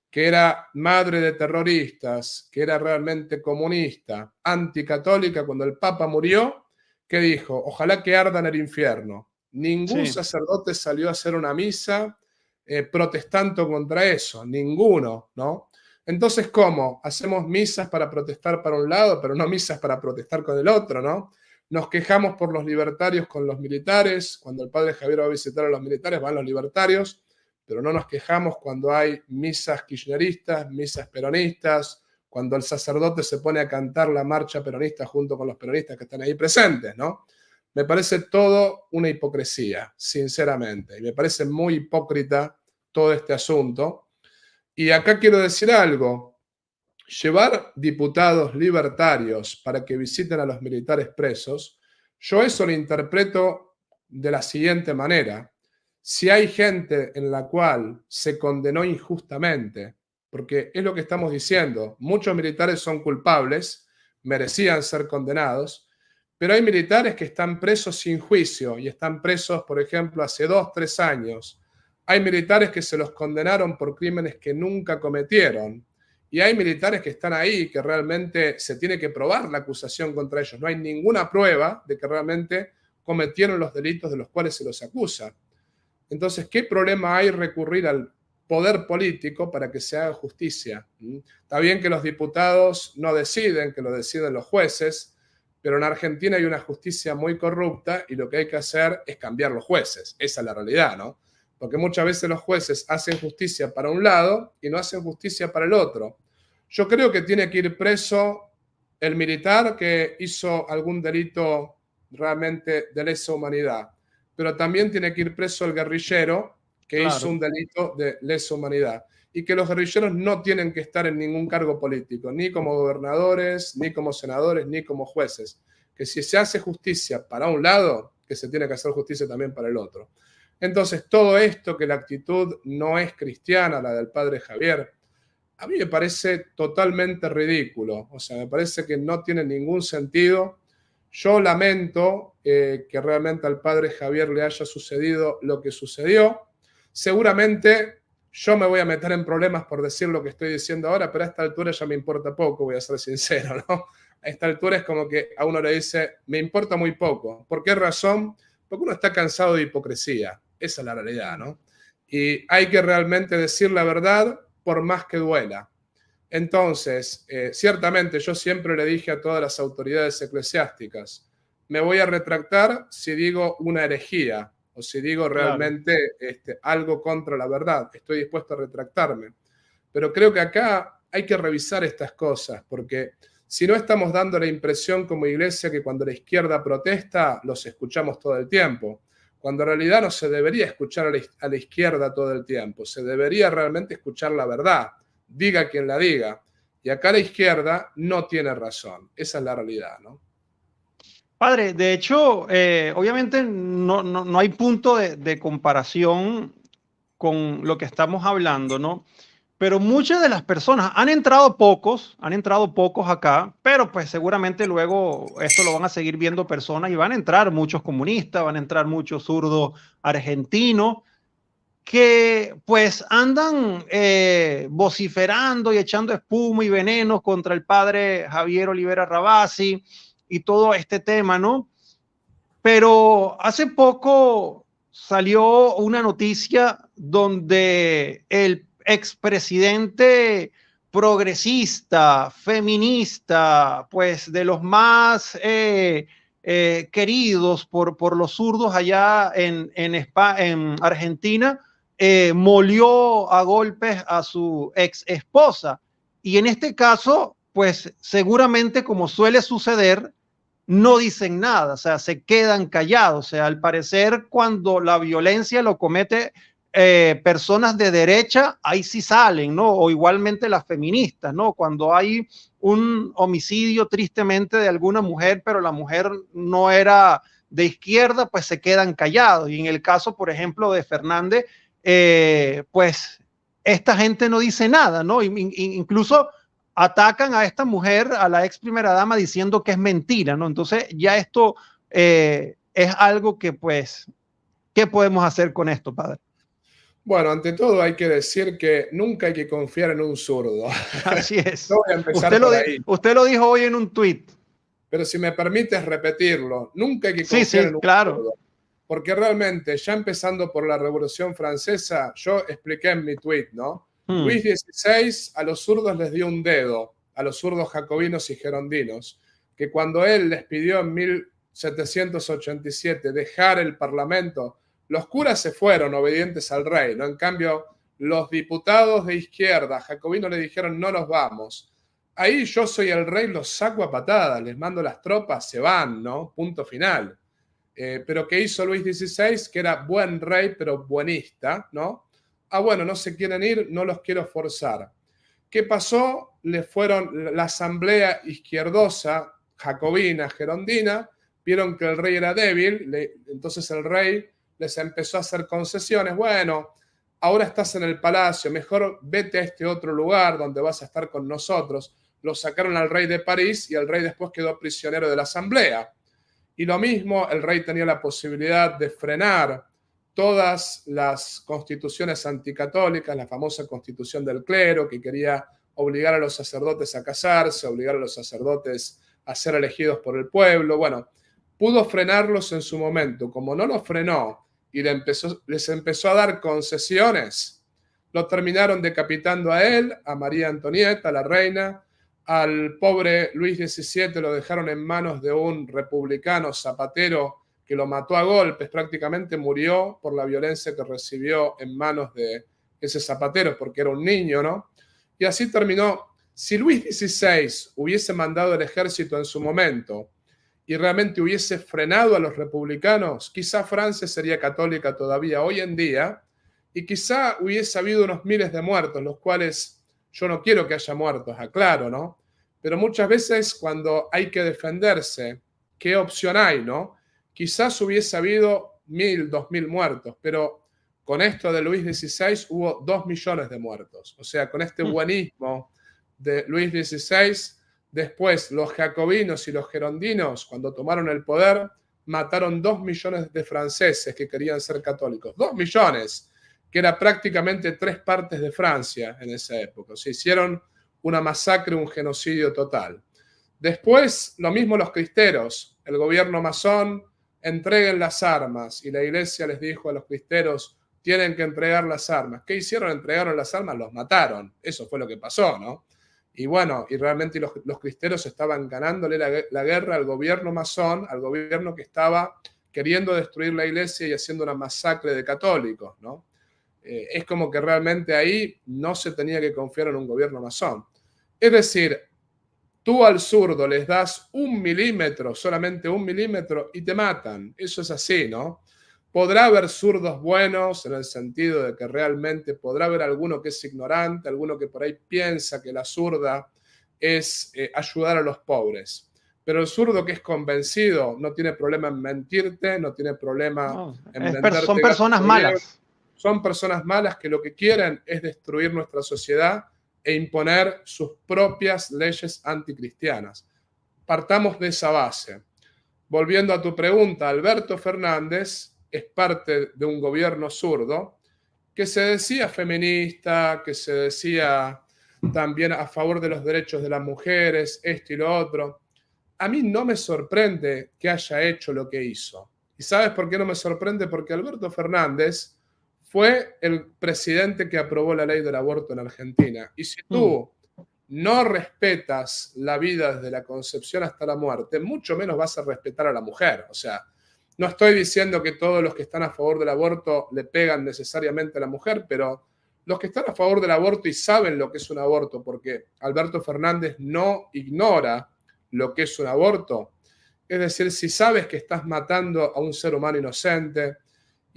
que era madre de terroristas, que era realmente comunista, anticatólica, cuando el Papa murió, ¿qué dijo? Ojalá que arda en el infierno. Ningún Sí. sacerdote salió a hacer una misa protestando contra eso, ninguno, ¿no? Entonces, ¿cómo? Hacemos misas para protestar para un lado, pero no misas para protestar con el otro, ¿no? Nos quejamos por los libertarios con los militares, cuando el padre Javier va a visitar a los militares, van los libertarios, pero no nos quejamos cuando hay misas kirchneristas, misas peronistas, cuando el sacerdote se pone a cantar la marcha peronista junto con los peronistas que están ahí presentes, ¿no? Me parece todo una hipocresía, sinceramente, y me parece muy hipócrita todo este asunto. Y acá quiero decir algo, llevar diputados libertarios para que visiten a los militares presos, yo eso lo interpreto de la siguiente manera. Si hay gente en la cual se condenó injustamente, porque es lo que estamos diciendo, muchos militares son culpables, merecían ser condenados, pero hay militares que están presos sin juicio y están presos, por ejemplo, hace 2, 3 años. Hay militares que se los condenaron por crímenes que nunca cometieron. Y hay militares que están ahí, que realmente se tiene que probar la acusación contra ellos. No hay ninguna prueba de que realmente cometieron los delitos de los cuales se los acusa. Entonces, ¿qué problema hay recurrir al poder político para que se haga justicia? Está bien que los diputados no deciden, que lo deciden los jueces, pero en Argentina hay una justicia muy corrupta y lo que hay que hacer es cambiar los jueces. Esa es la realidad, ¿no? Porque muchas veces los jueces hacen justicia para un lado y no hacen justicia para el otro. Yo creo que tiene que ir preso el militar que hizo algún delito realmente de lesa humanidad, pero también tiene que ir preso el guerrillero que hizo Claro. un delito de lesa humanidad. Y que los guerrilleros no tienen que estar en ningún cargo político, ni como gobernadores, ni como senadores, ni como jueces. Que si se hace justicia para un lado, que se tiene que hacer justicia también para el otro. Entonces, todo esto, que la actitud no es cristiana, la del padre Javier, a mí me parece totalmente ridículo. O sea, me parece que no tiene ningún sentido. Yo lamento que realmente al padre Javier le haya sucedido lo que sucedió. Seguramente yo me voy a meter en problemas por decir lo que estoy diciendo ahora, pero a esta altura ya me importa poco, voy a ser sincero, ¿no? A esta altura es como que a uno le dice, me importa muy poco. ¿Por qué razón? Porque uno está cansado de hipocresía. Esa es la realidad, ¿no? Y hay que realmente decir la verdad por más que duela. Entonces, ciertamente yo siempre le dije a todas las autoridades eclesiásticas, me voy a retractar si digo una herejía o si digo Claro. realmente algo contra la verdad. Estoy dispuesto a retractarme. Pero creo que acá hay que revisar estas cosas, porque si no estamos dando la impresión como iglesia que cuando la izquierda protesta, los escuchamos todo el tiempo, cuando en realidad no se debería escuchar a la izquierda todo el tiempo, se debería realmente escuchar la verdad, diga quien la diga. Y acá la izquierda no tiene razón. Esa es la realidad, ¿no? Padre, de hecho, obviamente no hay punto de comparación con lo que estamos hablando, ¿no? Pero muchas de las personas han entrado pocos acá, pero pues seguramente luego esto lo van a seguir viendo personas y van a entrar muchos comunistas, van a entrar muchos zurdos argentinos que pues andan vociferando y echando espuma y veneno contra el padre Javier Olivera Rabasi y todo este tema, ¿no? Pero hace poco salió una noticia donde el expresidente progresista, feminista, pues de los más queridos por los zurdos allá en Argentina, molió a golpes a su ex esposa. Y en este caso, pues seguramente como suele suceder, no dicen nada, o sea, se quedan callados. O sea, al parecer, cuando la violencia lo comete personas de derecha, ahí sí salen, ¿no? O igualmente las feministas, ¿no? Cuando hay un homicidio tristemente de alguna mujer, pero la mujer no era de izquierda, pues se quedan callados. Y en el caso, por ejemplo, de Fernández, pues esta gente no dice nada, ¿no? Incluso atacan a esta mujer, a la ex primera dama, diciendo que es mentira, ¿no? Entonces ya esto es algo que, pues, ¿qué podemos hacer con esto, padre? Bueno, ante todo hay que decir que nunca hay que confiar en un zurdo. Así es. Yo voy a empezar por ahí. Usted lo dijo hoy en un tuit. Pero si me permites repetirlo, nunca hay que Sí, confiar sí, en un claro. zurdo. Porque realmente, ya empezando por la Revolución Francesa, yo expliqué en mi tuit, ¿no? Luis XVI a los zurdos les dio un dedo, a los zurdos jacobinos y gerondinos, que cuando él les pidió en 1787 dejar el Parlamento, los curas se fueron obedientes al rey, ¿no? En cambio, los diputados de izquierda jacobinos le dijeron no nos vamos. Ahí yo soy el rey, los saco a patadas, les mando las tropas, se van, ¿no? Punto final. Pero ¿qué hizo Luis XVI? Que era buen rey, pero buenista, ¿no? Ah, bueno, no se quieren ir, no los quiero forzar. ¿Qué pasó? Le fueron la asamblea izquierdosa, jacobina, gerondina, vieron que el rey era débil, entonces el rey les empezó a hacer concesiones. Bueno, ahora estás en el palacio, mejor vete a este otro lugar donde vas a estar con nosotros. Lo sacaron al rey de París y el rey después quedó prisionero de la asamblea. Y lo mismo, el rey tenía la posibilidad de frenar todas las constituciones anticatólicas, la famosa constitución del clero, que quería obligar a los sacerdotes a casarse, obligar a los sacerdotes a ser elegidos por el pueblo. Bueno, pudo frenarlos en su momento. Como no los frenó y les empezó a dar concesiones, lo terminaron decapitando a él, a María Antonieta, la reina. Al pobre Luis XVII lo dejaron en manos de un republicano zapatero que lo mató a golpes, prácticamente murió por la violencia que recibió en manos de ese zapatero, porque era un niño, ¿no? Y así terminó. Si Luis XVI hubiese mandado el ejército en su momento y realmente hubiese frenado a los republicanos, quizá Francia sería católica todavía hoy en día y quizá hubiese habido unos miles de muertos, los cuales yo no quiero que haya muertos, aclaro, ¿no? Pero muchas veces cuando hay que defenderse, ¿qué opción hay, no? Quizás hubiese habido 1.000, 2.000 muertos, pero con esto de Luis XVI hubo 2 millones de muertos. O sea, con este buenismo de Luis XVI, después los jacobinos y los gerondinos, cuando tomaron el poder, mataron 2 millones de franceses que querían ser católicos. 2 millones, que era prácticamente 3 partes de Francia en esa época. Se hicieron una masacre, un genocidio total. Después, lo mismo los cristeros. El gobierno masón, entreguen las armas. Y la iglesia les dijo a los cristeros, tienen que entregar las armas. ¿Qué hicieron? Entregaron las armas, los mataron. Eso fue lo que pasó, ¿no? Y bueno, y realmente los cristeros estaban ganándole la guerra al gobierno masón, al gobierno que estaba queriendo destruir la iglesia y haciendo una masacre de católicos, ¿no? Es como que realmente ahí no se tenía que confiar en un gobierno masón. Es decir, tú al zurdo les das 1 milímetro, solamente 1 milímetro, y te matan. Eso es así, ¿no? Podrá haber zurdos buenos en el sentido de que realmente podrá haber alguno que es ignorante, alguno que por ahí piensa que la zurda es ayudar a los pobres. Pero el zurdo que es convencido no tiene problema en mentirte, no tiene problema en venderte. Son personas malas. Son personas malas que lo que quieren es destruir nuestra sociedad e imponer sus propias leyes anticristianas. Partamos de esa base. Volviendo a tu pregunta, Alberto Fernández es parte de un gobierno zurdo que se decía feminista, que se decía también a favor de los derechos de las mujeres, esto y lo otro. A mí no me sorprende que haya hecho lo que hizo. ¿Y sabes por qué no me sorprende? Porque Alberto Fernández fue el presidente que aprobó la ley del aborto en Argentina. Y si tú no respetas la vida desde la concepción hasta la muerte, mucho menos vas a respetar a la mujer. O sea, no estoy diciendo que todos los que están a favor del aborto le pegan necesariamente a la mujer, pero los que están a favor del aborto y saben lo que es un aborto, porque Alberto Fernández no ignora lo que es un aborto, es decir, si sabes que estás matando a un ser humano inocente,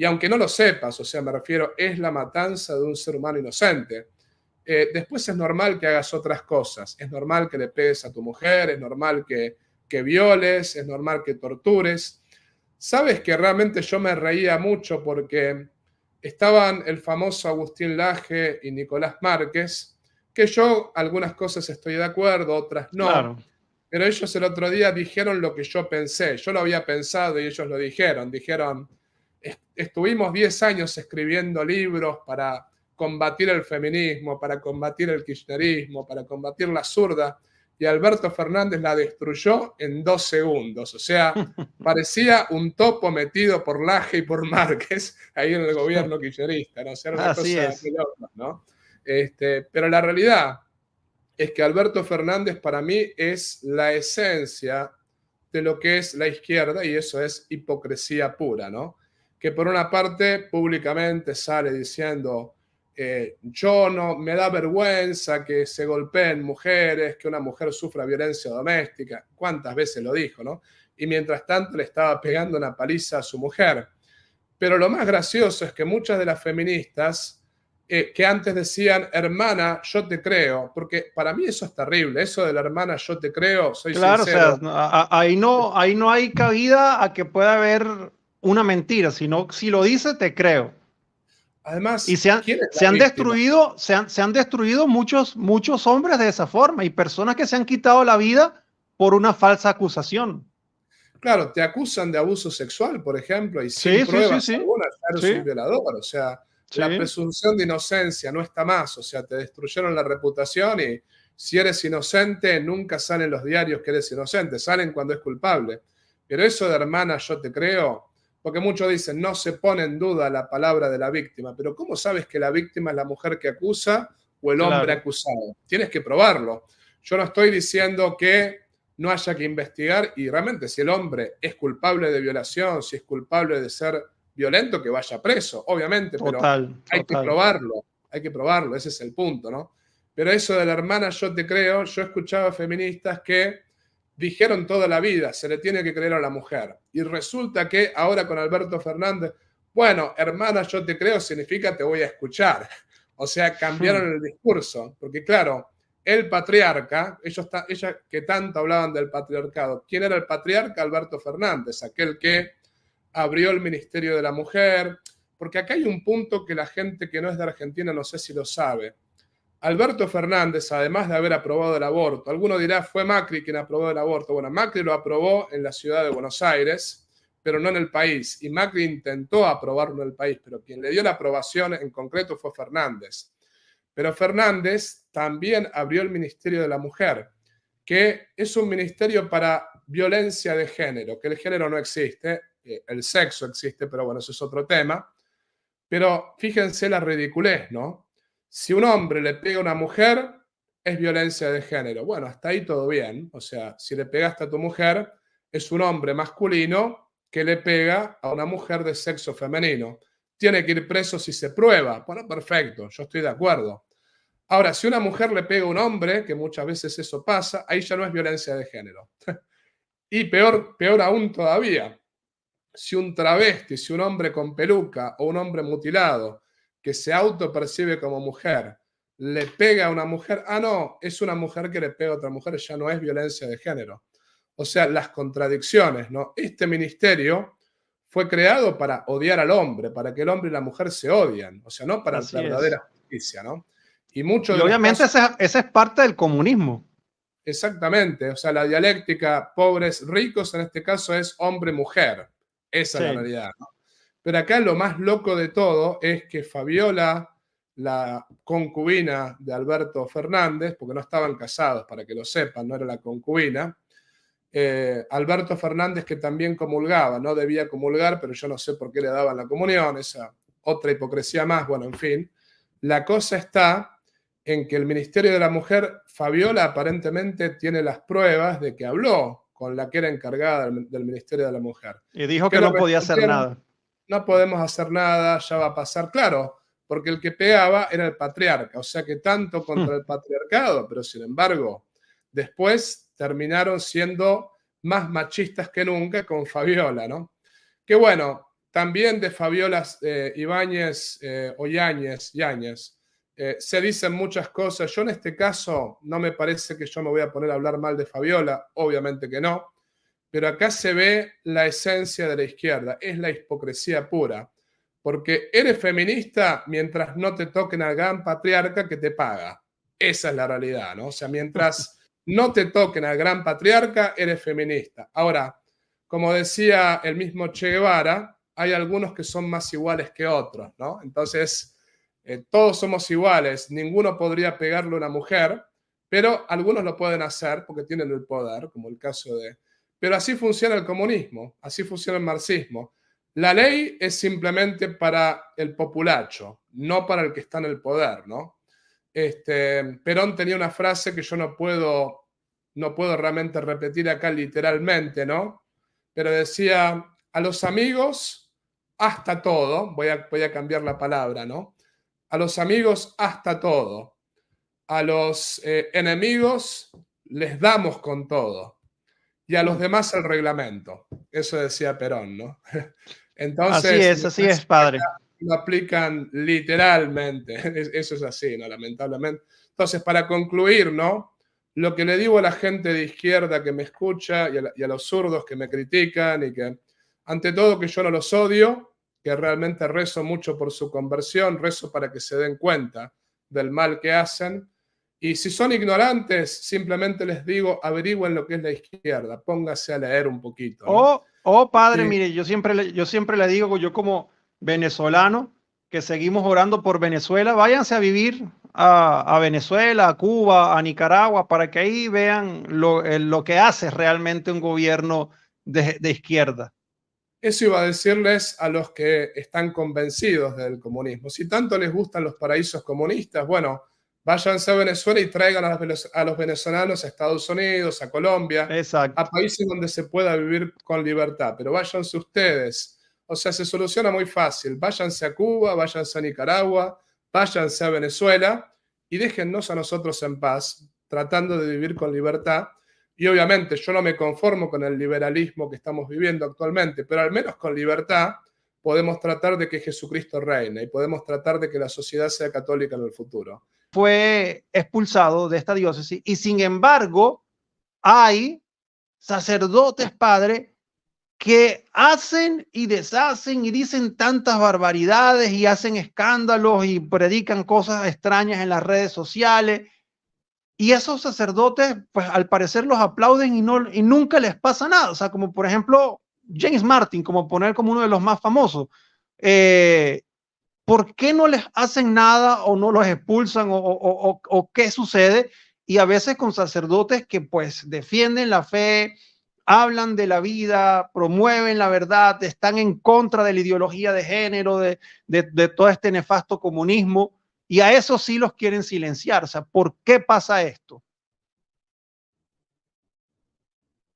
Y aunque no lo sepas, o sea, me refiero, es la matanza de un ser humano inocente. Después es normal que hagas otras cosas, es normal que le pegues a tu mujer, es normal que violes, es normal que tortures. Sabes que realmente yo me reía mucho porque estaban el famoso Agustín Laje y Nicolás Márquez, que yo algunas cosas estoy de acuerdo, otras no, Claro. pero ellos el otro día dijeron lo que yo pensé, yo lo había pensado y ellos lo dijeron, estuvimos 10 años escribiendo libros para combatir el feminismo, para combatir el kirchnerismo, para combatir la zurda, y Alberto Fernández la destruyó en 2 segundos. O sea, parecía un topo metido por Laje y por Márquez ahí en el gobierno kirchnerista, ¿no? O sea, era una Así cosa es. muy loca, ¿no? Pero la realidad es que Alberto Fernández para mí es la esencia de lo que es la izquierda y eso es hipocresía pura, ¿no? Que por una parte públicamente sale diciendo yo no, me da vergüenza que se golpeen mujeres, que una mujer sufra violencia doméstica, cuántas veces lo dijo, ¿no? Y mientras tanto le estaba pegando una paliza a su mujer. Pero lo más gracioso es que muchas de las feministas que antes decían, hermana, yo te creo, porque para mí eso es terrible, eso de la hermana, yo te creo, soy Claro, o sea, sincero. ahí no hay cabida a que pueda haber una mentira, sino si lo dice, te creo. Y Además, ¿quién es la se han víctima? destruido, se han destruido muchos hombres de esa forma y personas que se han quitado la vida por una falsa acusación. Claro, te acusan de abuso sexual, por ejemplo, y sin Sí, sí, sí, pruebas sí. algunas ya eres un Sí, violador. O sea, la sí, presunción de inocencia no está más. O sea, te destruyeron la reputación y si eres inocente, nunca salen los diarios que eres inocente, salen cuando es culpable. Pero eso de hermana, yo te creo, porque muchos dicen, no se pone en duda la palabra de la víctima, pero ¿cómo sabes que la víctima es la mujer que acusa o el hombre claro. acusado? Tienes que probarlo. Yo no estoy diciendo que no haya que investigar y realmente si el hombre es culpable de violación, si es culpable de ser violento, que vaya preso, obviamente, pero Total, total. hay que probarlo, ese es el punto, ¿no? Pero eso de la hermana, yo te creo, yo he escuchado a feministas que dijeron toda la vida, se le tiene que creer a la mujer. Y resulta que ahora con Alberto Fernández, bueno, hermana, yo te creo significa te voy a escuchar. O sea, cambiaron el discurso, porque claro, el patriarca, ellos que tanto hablaban del patriarcado, ¿quién era el patriarca? Alberto Fernández, aquel que abrió el Ministerio de la Mujer, porque acá hay un punto que la gente que no es de Argentina no sé si lo sabe. Alberto Fernández, además de haber aprobado el aborto, alguno dirá, fue Macri quien aprobó el aborto. Bueno, Macri lo aprobó en la ciudad de Buenos Aires, pero no en el país. Y Macri intentó aprobarlo en el país, pero quien le dio la aprobación en concreto fue Fernández. Pero Fernández también abrió el Ministerio de la Mujer, que es un ministerio para violencia de género, que el género no existe, el sexo existe, pero bueno, eso es otro tema. Pero fíjense la ridiculez, ¿no? Si un hombre le pega a una mujer, es violencia de género. Bueno, hasta ahí todo bien. O sea, si le pegaste a tu mujer, es un hombre masculino que le pega a una mujer de sexo femenino. Tiene que ir preso si se prueba. Bueno, perfecto, yo estoy de acuerdo. Ahora, si una mujer le pega a un hombre, que muchas veces eso pasa, ahí ya no es violencia de género. Y peor aún todavía, si un travesti, si un hombre con peluca o un hombre mutilado que se autopercibe como mujer le pega a una mujer, ah, no, es una mujer que le pega a otra mujer, ya no es violencia de género. O sea, las contradicciones, ¿no? Este ministerio fue creado para odiar al hombre, para que el hombre y la mujer se odian, o sea, no para Así verdadera es. justicia, ¿no? Y muchos Y de los obviamente casos, esa es parte del comunismo. exactamente, o sea, la dialéctica pobres ricos en este caso es hombre-mujer, esa es la Sí. realidad, ¿no? Pero acá lo más loco de todo es que Fabiola, la concubina de Alberto Fernández, porque no estaban casados, para que lo sepan, no era la concubina, Alberto Fernández que también comulgaba, no debía comulgar, pero yo no sé por qué le daban la comunión, esa otra hipocresía más, bueno, en fin. La cosa está en que el Ministerio de la Mujer, Fabiola aparentemente tiene las pruebas de que habló con la que era encargada del Ministerio de la Mujer. Y dijo ¿Qué que le no podía hacer respondieron? nada. No podemos hacer nada, ya va a pasar. Claro, porque el que pegaba era el patriarca, o sea que tanto contra el patriarcado, pero sin embargo, después terminaron siendo más machistas que nunca con Fabiola, ¿no? Que bueno, también de Fabiola Ibáñez o Yáñez, se dicen muchas cosas. Yo en este caso no me parece que yo me voy a poner a hablar mal de Fabiola, obviamente que no, pero acá se ve la esencia de la izquierda, es la hipocresía pura, porque eres feminista mientras no te toquen al gran patriarca que te paga. Esa es la realidad, ¿no? O sea, mientras no te toquen al gran patriarca, eres feminista. Ahora, como decía el mismo Che Guevara, hay algunos que son más iguales que otros, ¿no? Entonces, todos somos iguales, ninguno podría pegarle a una mujer, pero algunos lo pueden hacer porque tienen el poder, como el caso de... Pero así funciona el comunismo, así funciona el marxismo. La ley es simplemente para el populacho, no para el que está en el poder, ¿no? Perón tenía una frase que yo no puedo realmente repetir acá literalmente, ¿no? Pero decía, a los amigos hasta todo, voy a cambiar la palabra, ¿no? A los amigos hasta todo, a los enemigos les damos con todo y a los demás el reglamento. Eso decía Perón, ¿no? Entonces, así es, padre. lo aplican literalmente. Eso es así, ¿no? Lamentablemente. Entonces, para concluir, ¿no? Lo que le digo a la gente de izquierda que me escucha y a los zurdos que me critican y que, ante todo, que yo no los odio, que realmente rezo mucho por su conversión, rezo para que se den cuenta del mal que hacen. Y si son ignorantes, simplemente les digo, averigüen lo que es la izquierda, póngase a leer un poquito, ¿no? Padre, Y mire, yo siempre le digo, yo como venezolano, que seguimos orando por Venezuela, váyanse a vivir a Venezuela, a Cuba, a Nicaragua, para que ahí vean lo que hace realmente un gobierno de izquierda. eso iba a decirles a los que están convencidos del comunismo. Si tanto les gustan los paraísos comunistas, bueno, váyanse a Venezuela y traigan a los venezolanos a Estados Unidos, a Colombia, Exacto. a países donde se pueda vivir con libertad. Pero váyanse ustedes. O sea, se soluciona muy fácil. Váyanse a Cuba, váyanse a Nicaragua, váyanse a Venezuela y déjennos a nosotros en paz, tratando de vivir con libertad. Y obviamente yo no me conformo con el liberalismo que estamos viviendo actualmente, pero al menos con libertad podemos tratar de que Jesucristo reine y podemos tratar de que la sociedad sea católica en el futuro. Fue expulsado de esta diócesis y sin embargo hay sacerdotes, padre, que hacen y deshacen y dicen tantas barbaridades y hacen escándalos y predican cosas extrañas en las redes sociales. Y esos sacerdotes, pues al parecer los aplauden y nunca les pasa nada. O sea, como por ejemplo James Martin, como poner como uno de los más famosos. ¿Por qué no les hacen nada o no los expulsan o qué sucede? Y a veces con sacerdotes que pues defienden la fe, hablan de la vida, promueven la verdad, están en contra de la ideología de género, de todo este nefasto comunismo, y a eso sí los quieren silenciar. O sea, ¿por qué pasa esto?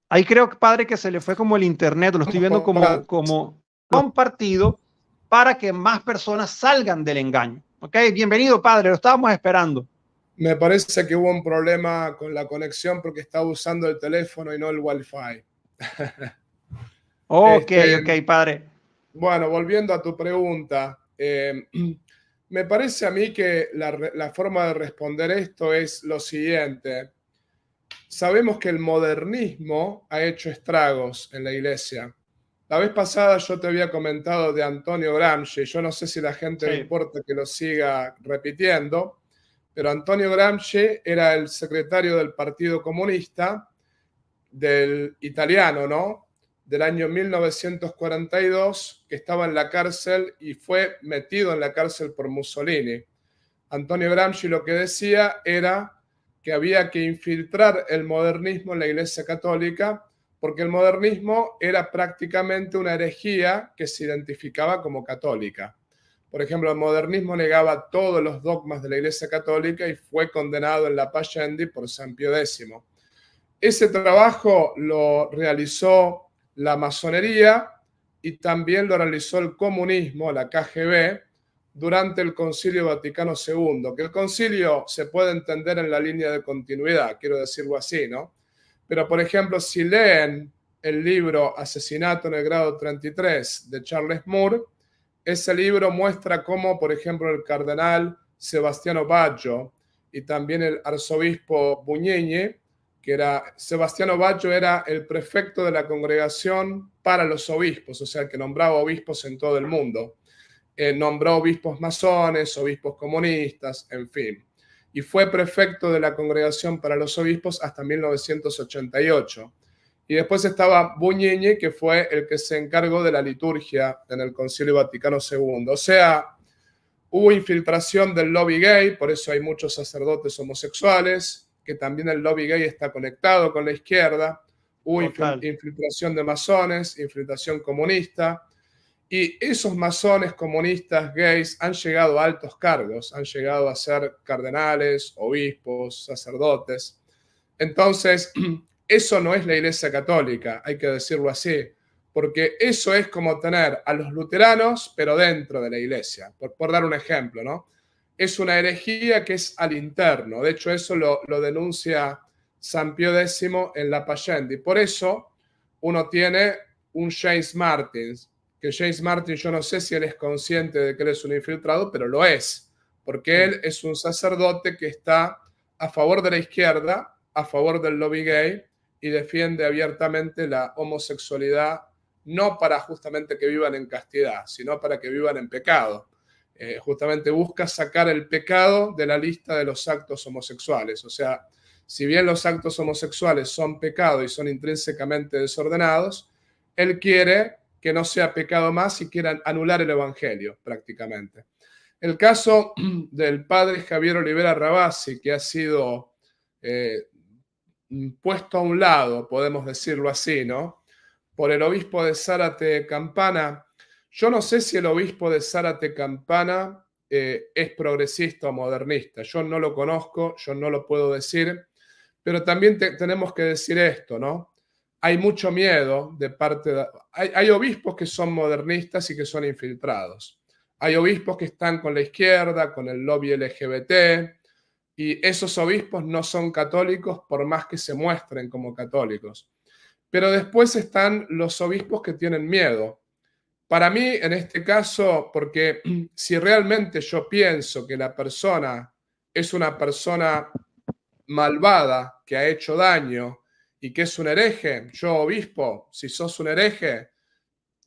Ahí creo, padre, que se le fue como el internet, lo estoy viendo como compartido para que más personas salgan del engaño. Ok, bienvenido, padre, lo estábamos esperando. Me parece que hubo un problema con la conexión porque estaba usando el teléfono y no el Wi-Fi. Ok, padre. Bueno, volviendo a tu pregunta, me parece a mí que la forma de responder esto es lo siguiente. Sabemos que el modernismo ha hecho estragos en la iglesia. La vez pasada yo te había comentado de Antonio Gramsci, yo no sé si a la gente le importa que lo siga repitiendo, pero Antonio Gramsci era el secretario del Partido Comunista del italiano, ¿no? Del año 1942, que estaba en la cárcel y fue metido en la cárcel por Mussolini. Antonio Gramsci lo que decía era que había que infiltrar el modernismo en la Iglesia Católica, porque el modernismo era prácticamente una herejía que se identificaba como católica. Por ejemplo, el modernismo negaba todos los dogmas de la Iglesia Católica y fue condenado en la Paz Yendi por San Pío X. Ese trabajo lo realizó la masonería y también lo realizó el comunismo, la KGB, durante el Concilio Vaticano II, que el concilio se puede entender en la línea de continuidad, quiero decirlo así, ¿no? Pero, por ejemplo, si leen el libro Asesinato en el grado 33 de Charles Moore, ese libro muestra cómo, por ejemplo, el cardenal Sebastiano Baggio y también el arzobispo Buñeñe, que era Sebastiano Baggio, era el prefecto de la congregación para los obispos, o sea, el que nombraba obispos en todo el mundo. Nombró obispos masones, obispos comunistas, en fin. Y fue prefecto de la congregación para los obispos hasta 1988. Y después estaba Buñeñe, que fue el que se encargó de la liturgia en el Concilio Vaticano II. O sea, hubo infiltración del lobby gay, por eso hay muchos sacerdotes homosexuales, que también el lobby gay está conectado con la izquierda. Hubo infiltración de masones, infiltración comunista. Y esos masones, comunistas, gays, han llegado a altos cargos, han llegado a ser cardenales, obispos, sacerdotes. Entonces, eso no es la Iglesia Católica, hay que decirlo así, porque eso es como tener a los luteranos, pero dentro de la Iglesia, por dar un ejemplo, ¿no? Es una herejía que es al interno. De hecho, eso lo denuncia San Pío X en La Pascendi. Por eso uno tiene un James Martin, que James Martin, yo no sé si él es consciente de que él es un infiltrado, pero lo es, porque él es un sacerdote que está a favor de la izquierda, a favor del lobby gay, y defiende abiertamente la homosexualidad, no para justamente que vivan en castidad, sino para que vivan en pecado. Justamente busca sacar el pecado de la lista de los actos homosexuales. O sea, si bien los actos homosexuales son pecado y son intrínsecamente desordenados, él quiere que no sea pecado más y quieran anular el evangelio prácticamente. El caso del padre Javier Olivera Rabasi, que ha sido puesto a un lado, podemos decirlo así, ¿no? Por el obispo de Zárate Campana. Yo no sé si el obispo de Zárate Campana es progresista o modernista. Yo no lo conozco, yo no lo puedo decir, pero también tenemos que decir esto, ¿no? Hay mucho miedo de parte de... Hay obispos que son modernistas y que son infiltrados. Hay obispos que están con la izquierda, con el lobby LGBT, y esos obispos no son católicos por más que se muestren como católicos. Pero después están los obispos que tienen miedo. Para mí, en este caso, porque si realmente yo pienso que la persona es una persona malvada, que ha hecho daño y que es un hereje, yo, obispo, si sos un hereje,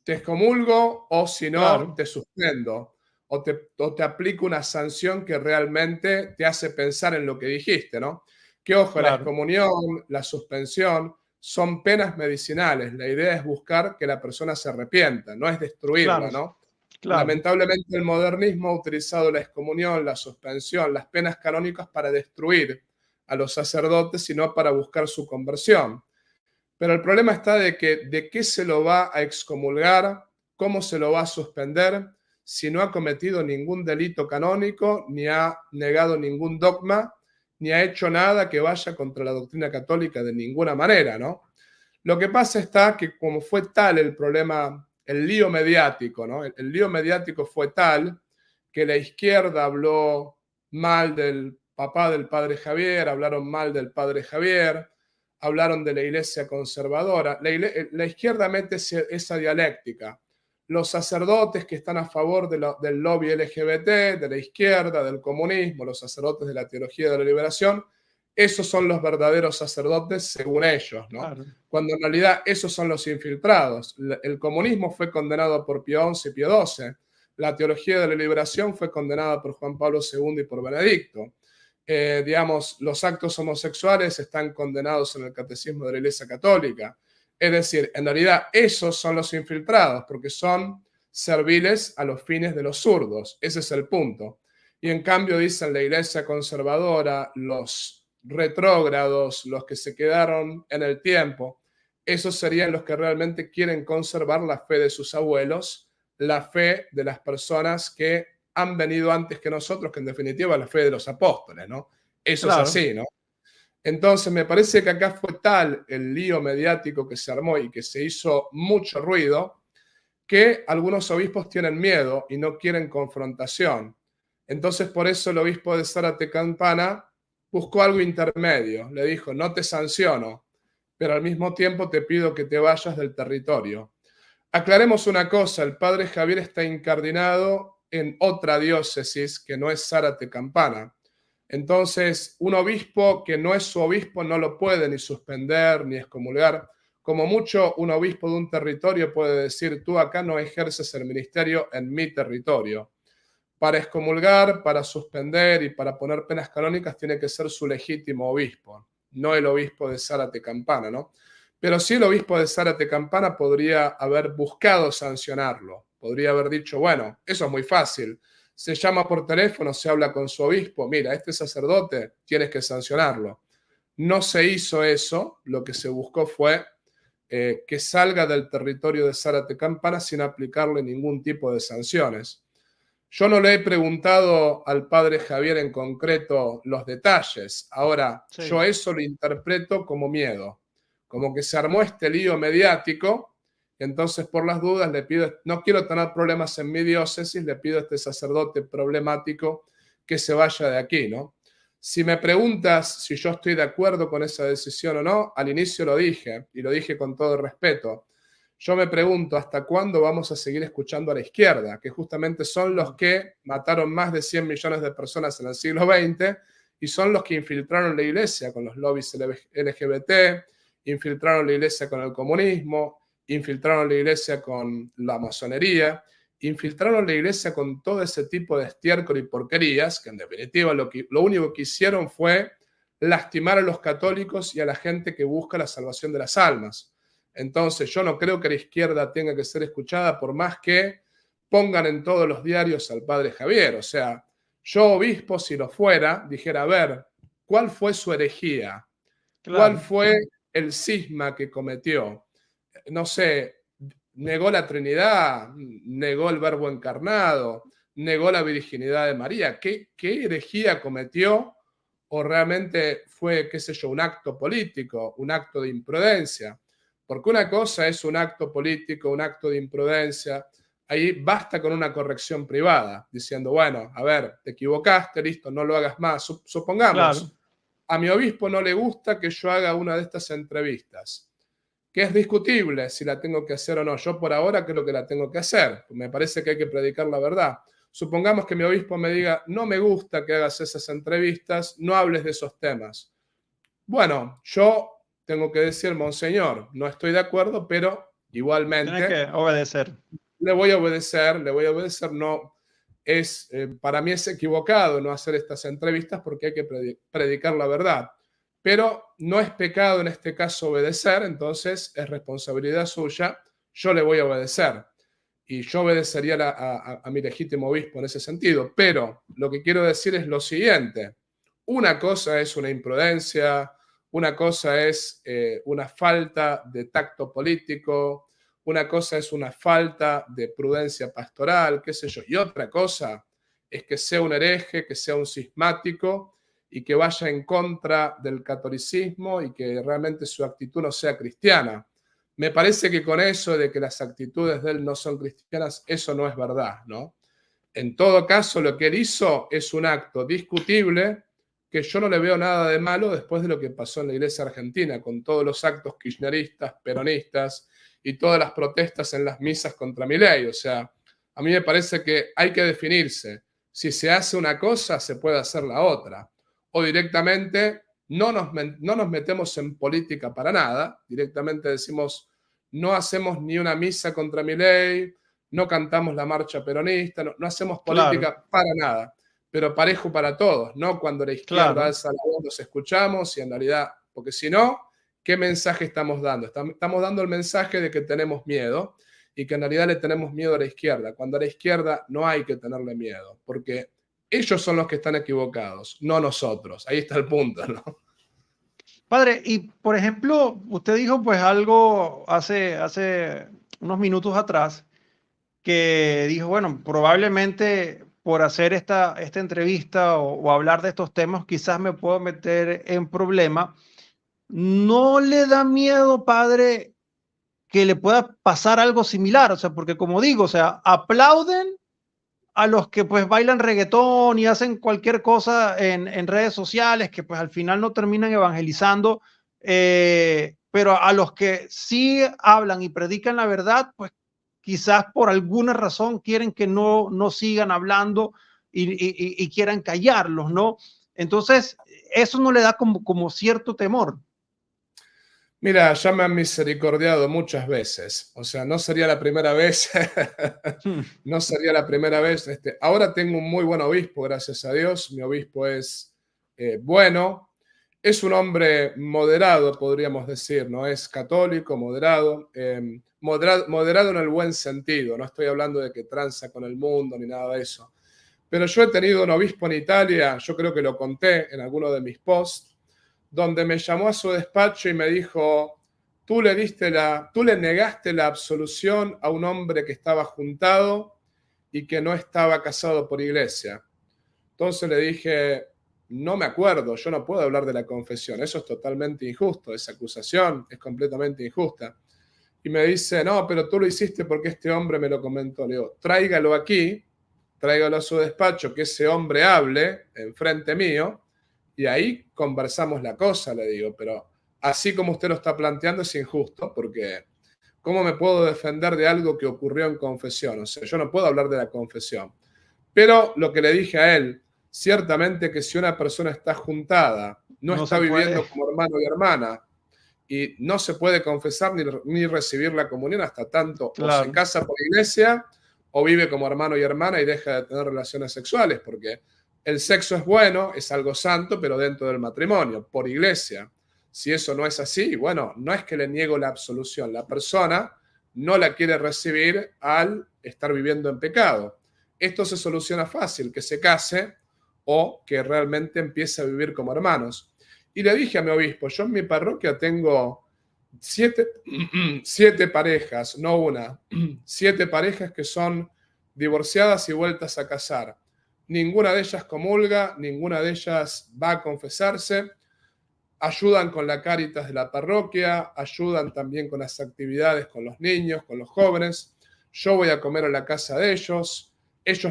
te excomulgo o si no, te suspendo o te aplico una sanción que realmente te hace pensar en lo que dijiste, ¿no? Que ojo, la excomunión, la suspensión son penas medicinales. La idea es buscar que la persona se arrepienta, no es destruirla, ¿no? Lamentablemente el modernismo ha utilizado la excomunión, la suspensión, las penas canónicas para destruir a los sacerdotes y no para buscar su conversión. Pero el problema está de qué se lo va a excomulgar, cómo se lo va a suspender, si no ha cometido ningún delito canónico, ni ha negado ningún dogma, ni ha hecho nada que vaya contra la doctrina católica de ninguna manera, ¿no? Lo que pasa está que como fue tal el problema, el lío mediático, ¿no? El lío mediático fue tal que la izquierda habló mal del papá del padre Javier, hablaron mal del padre Javier, hablaron de la iglesia conservadora. La izquierda mete esa dialéctica. Los sacerdotes que están a favor del lobby LGBT, de la izquierda, del comunismo, los sacerdotes de la teología de la liberación, esos son los verdaderos sacerdotes según ellos, ¿no? Claro. Cuando en realidad esos son los infiltrados. El comunismo fue condenado por Pío XI y Pío XII. La teología de la liberación fue condenada por Juan Pablo II y por Benedicto. Digamos, los actos homosexuales están condenados en el Catecismo de la Iglesia Católica. Es decir, en realidad esos son los infiltrados, porque son serviles a los fines de los zurdos. Ese es el punto. Y en cambio dicen la Iglesia conservadora, los retrógrados, los que se quedaron en el tiempo, esos serían los que realmente quieren conservar la fe de sus abuelos, la fe de las personas que han venido antes que nosotros, que en definitiva es la fe de los apóstoles, ¿no? Eso claro. Es así, ¿no? Entonces me parece que acá fue tal el lío mediático que se armó y que se hizo mucho ruido, que algunos obispos tienen miedo y no quieren confrontación. Entonces por eso el obispo de Zárate Campana buscó algo intermedio. Le dijo, no te sanciono, pero al mismo tiempo te pido que te vayas del territorio. Aclaremos una cosa, el padre Javier está incardinado en otra diócesis que no es Zárate Campana. Entonces, un obispo que no es su obispo no lo puede ni suspender ni excomulgar. Como mucho, un obispo de un territorio puede decir, tú acá no ejerces el ministerio en mi territorio. Para excomulgar, para suspender y para poner penas canónicas tiene que ser su legítimo obispo, no el obispo de Zárate Campana, ¿no? Pero sí el obispo de Zárate Campana podría haber buscado sancionarlo, podría haber dicho, bueno, eso es muy fácil, se llama por teléfono, se habla con su obispo, mira, este sacerdote tienes que sancionarlo. No se hizo eso, lo que se buscó fue que salga del territorio de Zárate Campana sin aplicarle ningún tipo de sanciones. Yo no le he preguntado al padre Javier en concreto los detalles. Ahora, Sí, yo eso lo interpreto como miedo, como que se armó este lío mediático. Entonces, por las dudas, le pido, no quiero tener problemas en mi diócesis, le pido a este sacerdote problemático que se vaya de aquí, ¿no? Si me preguntas si yo estoy de acuerdo con esa decisión o no, al inicio lo dije, y lo dije con todo respeto. Yo me pregunto hasta cuándo vamos a seguir escuchando a la izquierda, que justamente son los que mataron más de 100 millones de personas en el siglo XX y son los que infiltraron la iglesia con los lobbies LGBT, infiltraron la iglesia con el comunismo, infiltraron la iglesia con la masonería, infiltraron la iglesia con todo ese tipo de estiércol y porquerías, que en definitiva lo único que hicieron fue lastimar a los católicos y a la gente que busca la salvación de las almas. Entonces, yo no creo que la izquierda tenga que ser escuchada por más que pongan en todos los diarios al padre Javier. O sea, yo obispo, si lo fuera, dijera, a ver, ¿cuál fue su herejía? ¿Cuál claro. fue el cisma que cometió? No sé, negó la Trinidad, negó el Verbo encarnado, negó la virginidad de María. ¿Qué herejía cometió? ¿O realmente fue, qué sé yo, un acto político, un acto de imprudencia? Porque una cosa es un acto político, un acto de imprudencia. Ahí basta con una corrección privada, diciendo, bueno, a ver, te equivocaste, listo, no lo hagas más. Claro, Supongamos, a mi obispo no le gusta que yo haga una de estas entrevistas, que es discutible si la tengo que hacer o no. Yo por ahora creo que la tengo que hacer. Me parece que hay que predicar la verdad. Supongamos que mi obispo me diga, no me gusta que hagas esas entrevistas, no hables de esos temas. Bueno, yo tengo que decir, monseñor, no estoy de acuerdo, pero tiene igualmente que obedecer. le voy a obedecer, no es, para mí es equivocado no hacer estas entrevistas porque hay que predicar la verdad, pero no es pecado en este caso obedecer, entonces es responsabilidad suya, yo le voy a obedecer y yo obedecería a mi legítimo obispo en ese sentido, pero lo que quiero decir es lo siguiente, una cosa es una imprudencia, una cosa es una falta de tacto político, una cosa es una falta de prudencia pastoral, qué sé yo, y otra cosa es que sea un hereje, que sea un cismático y que vaya en contra del catolicismo y que realmente su actitud no sea cristiana. Me parece que con eso de que las actitudes de él no son cristianas, eso no es verdad, ¿no? En todo caso, lo que él hizo es un acto discutible que yo no le veo nada de malo después de lo que pasó en la iglesia argentina, con todos los actos kirchneristas, peronistas y todas las protestas en las misas contra Milei. O sea, a mí me parece que hay que definirse. Si se hace una cosa, se puede hacer la otra. O directamente no nos metemos en política para nada. Directamente decimos, no hacemos ni una misa contra Milei, no cantamos la marcha peronista, no hacemos Claro, política para nada, pero parejo para todos, ¿no? Cuando la izquierda claro. alza la voz, los escuchamos y en realidad, porque si no, ¿qué mensaje estamos dando? Estamos dando el mensaje de que tenemos miedo y que en realidad le tenemos miedo a la izquierda, cuando a la izquierda no hay que tenerle miedo, porque ellos son los que están equivocados, no nosotros. Ahí está el punto, ¿no? Padre, y por ejemplo, usted dijo pues algo hace unos minutos atrás que dijo, bueno, probablemente por hacer esta entrevista o hablar de estos temas, quizás me puedo meter en problema. ¿No le da miedo, padre, que le pueda pasar algo similar? O sea, porque como digo, o sea, aplauden a los que pues bailan reggaetón y hacen cualquier cosa en redes sociales que pues al final no terminan evangelizando, pero a los que sí hablan y predican la verdad, pues quizás por alguna razón quieren que no sigan hablando y quieran callarlos, ¿no? Entonces, eso no le da como cierto temor. Mira, ya me han misericordiado muchas veces, o sea, no sería la primera vez, no sería la primera vez. Ahora tengo un muy buen obispo, gracias a Dios, mi obispo es bueno, es un hombre moderado, podríamos decir, ¿no? Es católico, moderado, moderado en el buen sentido, no estoy hablando de que tranza con el mundo ni nada de eso. Pero yo he tenido un obispo en Italia, yo creo que lo conté en alguno de mis posts, donde me llamó a su despacho y me dijo, tú le negaste la absolución a un hombre que estaba juntado y que no estaba casado por iglesia. Entonces le dije, no me acuerdo, yo no puedo hablar de la confesión, eso es totalmente injusto, esa acusación es completamente injusta. Y me dice, no, pero tú lo hiciste porque este hombre me lo comentó. Le digo, tráigalo aquí, tráigalo a su despacho, que ese hombre hable enfrente mío, y ahí conversamos la cosa, le digo, pero así como usted lo está planteando es injusto, porque ¿cómo me puedo defender de algo que ocurrió en confesión? O sea, yo no puedo hablar de la confesión. Pero lo que le dije a él, ciertamente que si una persona está juntada, no está viviendo como hermano y hermana, y no se puede confesar ni recibir la comunión hasta tanto o se casa por iglesia o vive como hermano y hermana y deja de tener relaciones sexuales, porque el sexo es bueno, es algo santo, pero dentro del matrimonio, por iglesia. Si eso no es así, bueno, no es que le niego la absolución, la persona no la quiere recibir al estar viviendo en pecado. Esto se soluciona fácil, que se case o que realmente empiece a vivir como hermanos. Y le dije a mi obispo, yo en mi parroquia tengo siete parejas, no una, 7 parejas que son divorciadas y vueltas a casar. Ninguna de ellas comulga, ninguna de ellas va a confesarse. Ayudan con la Cáritas de la parroquia, ayudan también con las actividades con los niños, con los jóvenes. Yo voy a comer a la casa de ellos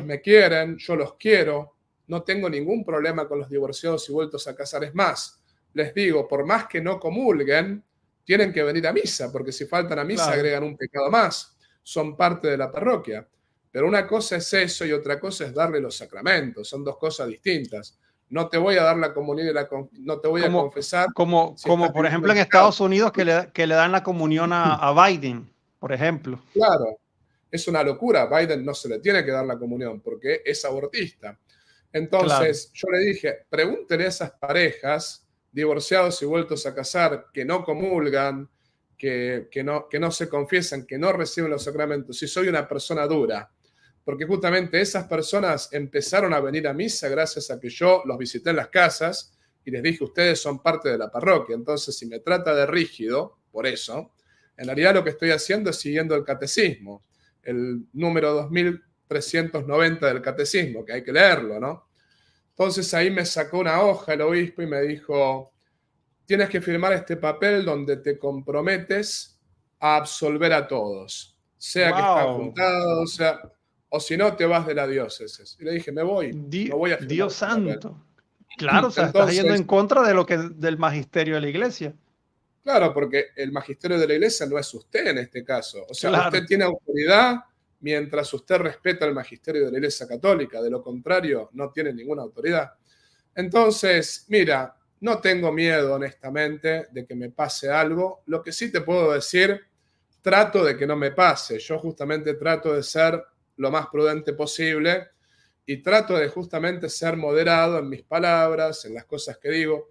me quieren, yo los quiero, no tengo ningún problema con los divorciados y vueltos a casar. Es más, les digo, por más que no comulguen, tienen que venir a misa, porque si faltan a misa agregan un pecado más, son parte de la parroquia. Pero una cosa es eso y otra cosa es darle los sacramentos, son 2 cosas distintas. No te voy a dar la comunión y no te voy a confesar. Como por ejemplo en Estados Unidos que le dan la comunión a Biden, por ejemplo. Claro, es una locura. A Biden no se le tiene que dar la comunión porque es abortista. Entonces yo le dije, pregúntele a esas parejas divorciados y vueltos a casar que no comulgan, que no se confiesan, que no reciben los sacramentos, si soy una persona dura. Porque justamente esas personas empezaron a venir a misa gracias a que yo los visité en las casas y les dije, ustedes son parte de la parroquia. Entonces, si me trata de rígido, por eso, en realidad lo que estoy haciendo es siguiendo el catecismo, el número 2390 del catecismo, que hay que leerlo, ¿no? Entonces ahí me sacó una hoja el obispo y me dijo, tienes que firmar este papel donde te comprometes a absolver a todos, sea que están juntados, o si no, te vas de la diócesis. Y le dije, me voy, no voy a firmar. Dios santo. Claro, o sea, entonces, estás yendo en contra de del magisterio de la iglesia. Claro, porque el magisterio de la iglesia no es usted en este caso. O sea, usted tiene autoridad mientras usted respeta el magisterio de la iglesia católica. De lo contrario, no tiene ninguna autoridad. Entonces, mira, no tengo miedo, honestamente, de que me pase algo. Lo que sí te puedo decir, trato de que no me pase. Yo justamente trato de ser lo más prudente posible y trato de justamente ser moderado en mis palabras, en las cosas que digo.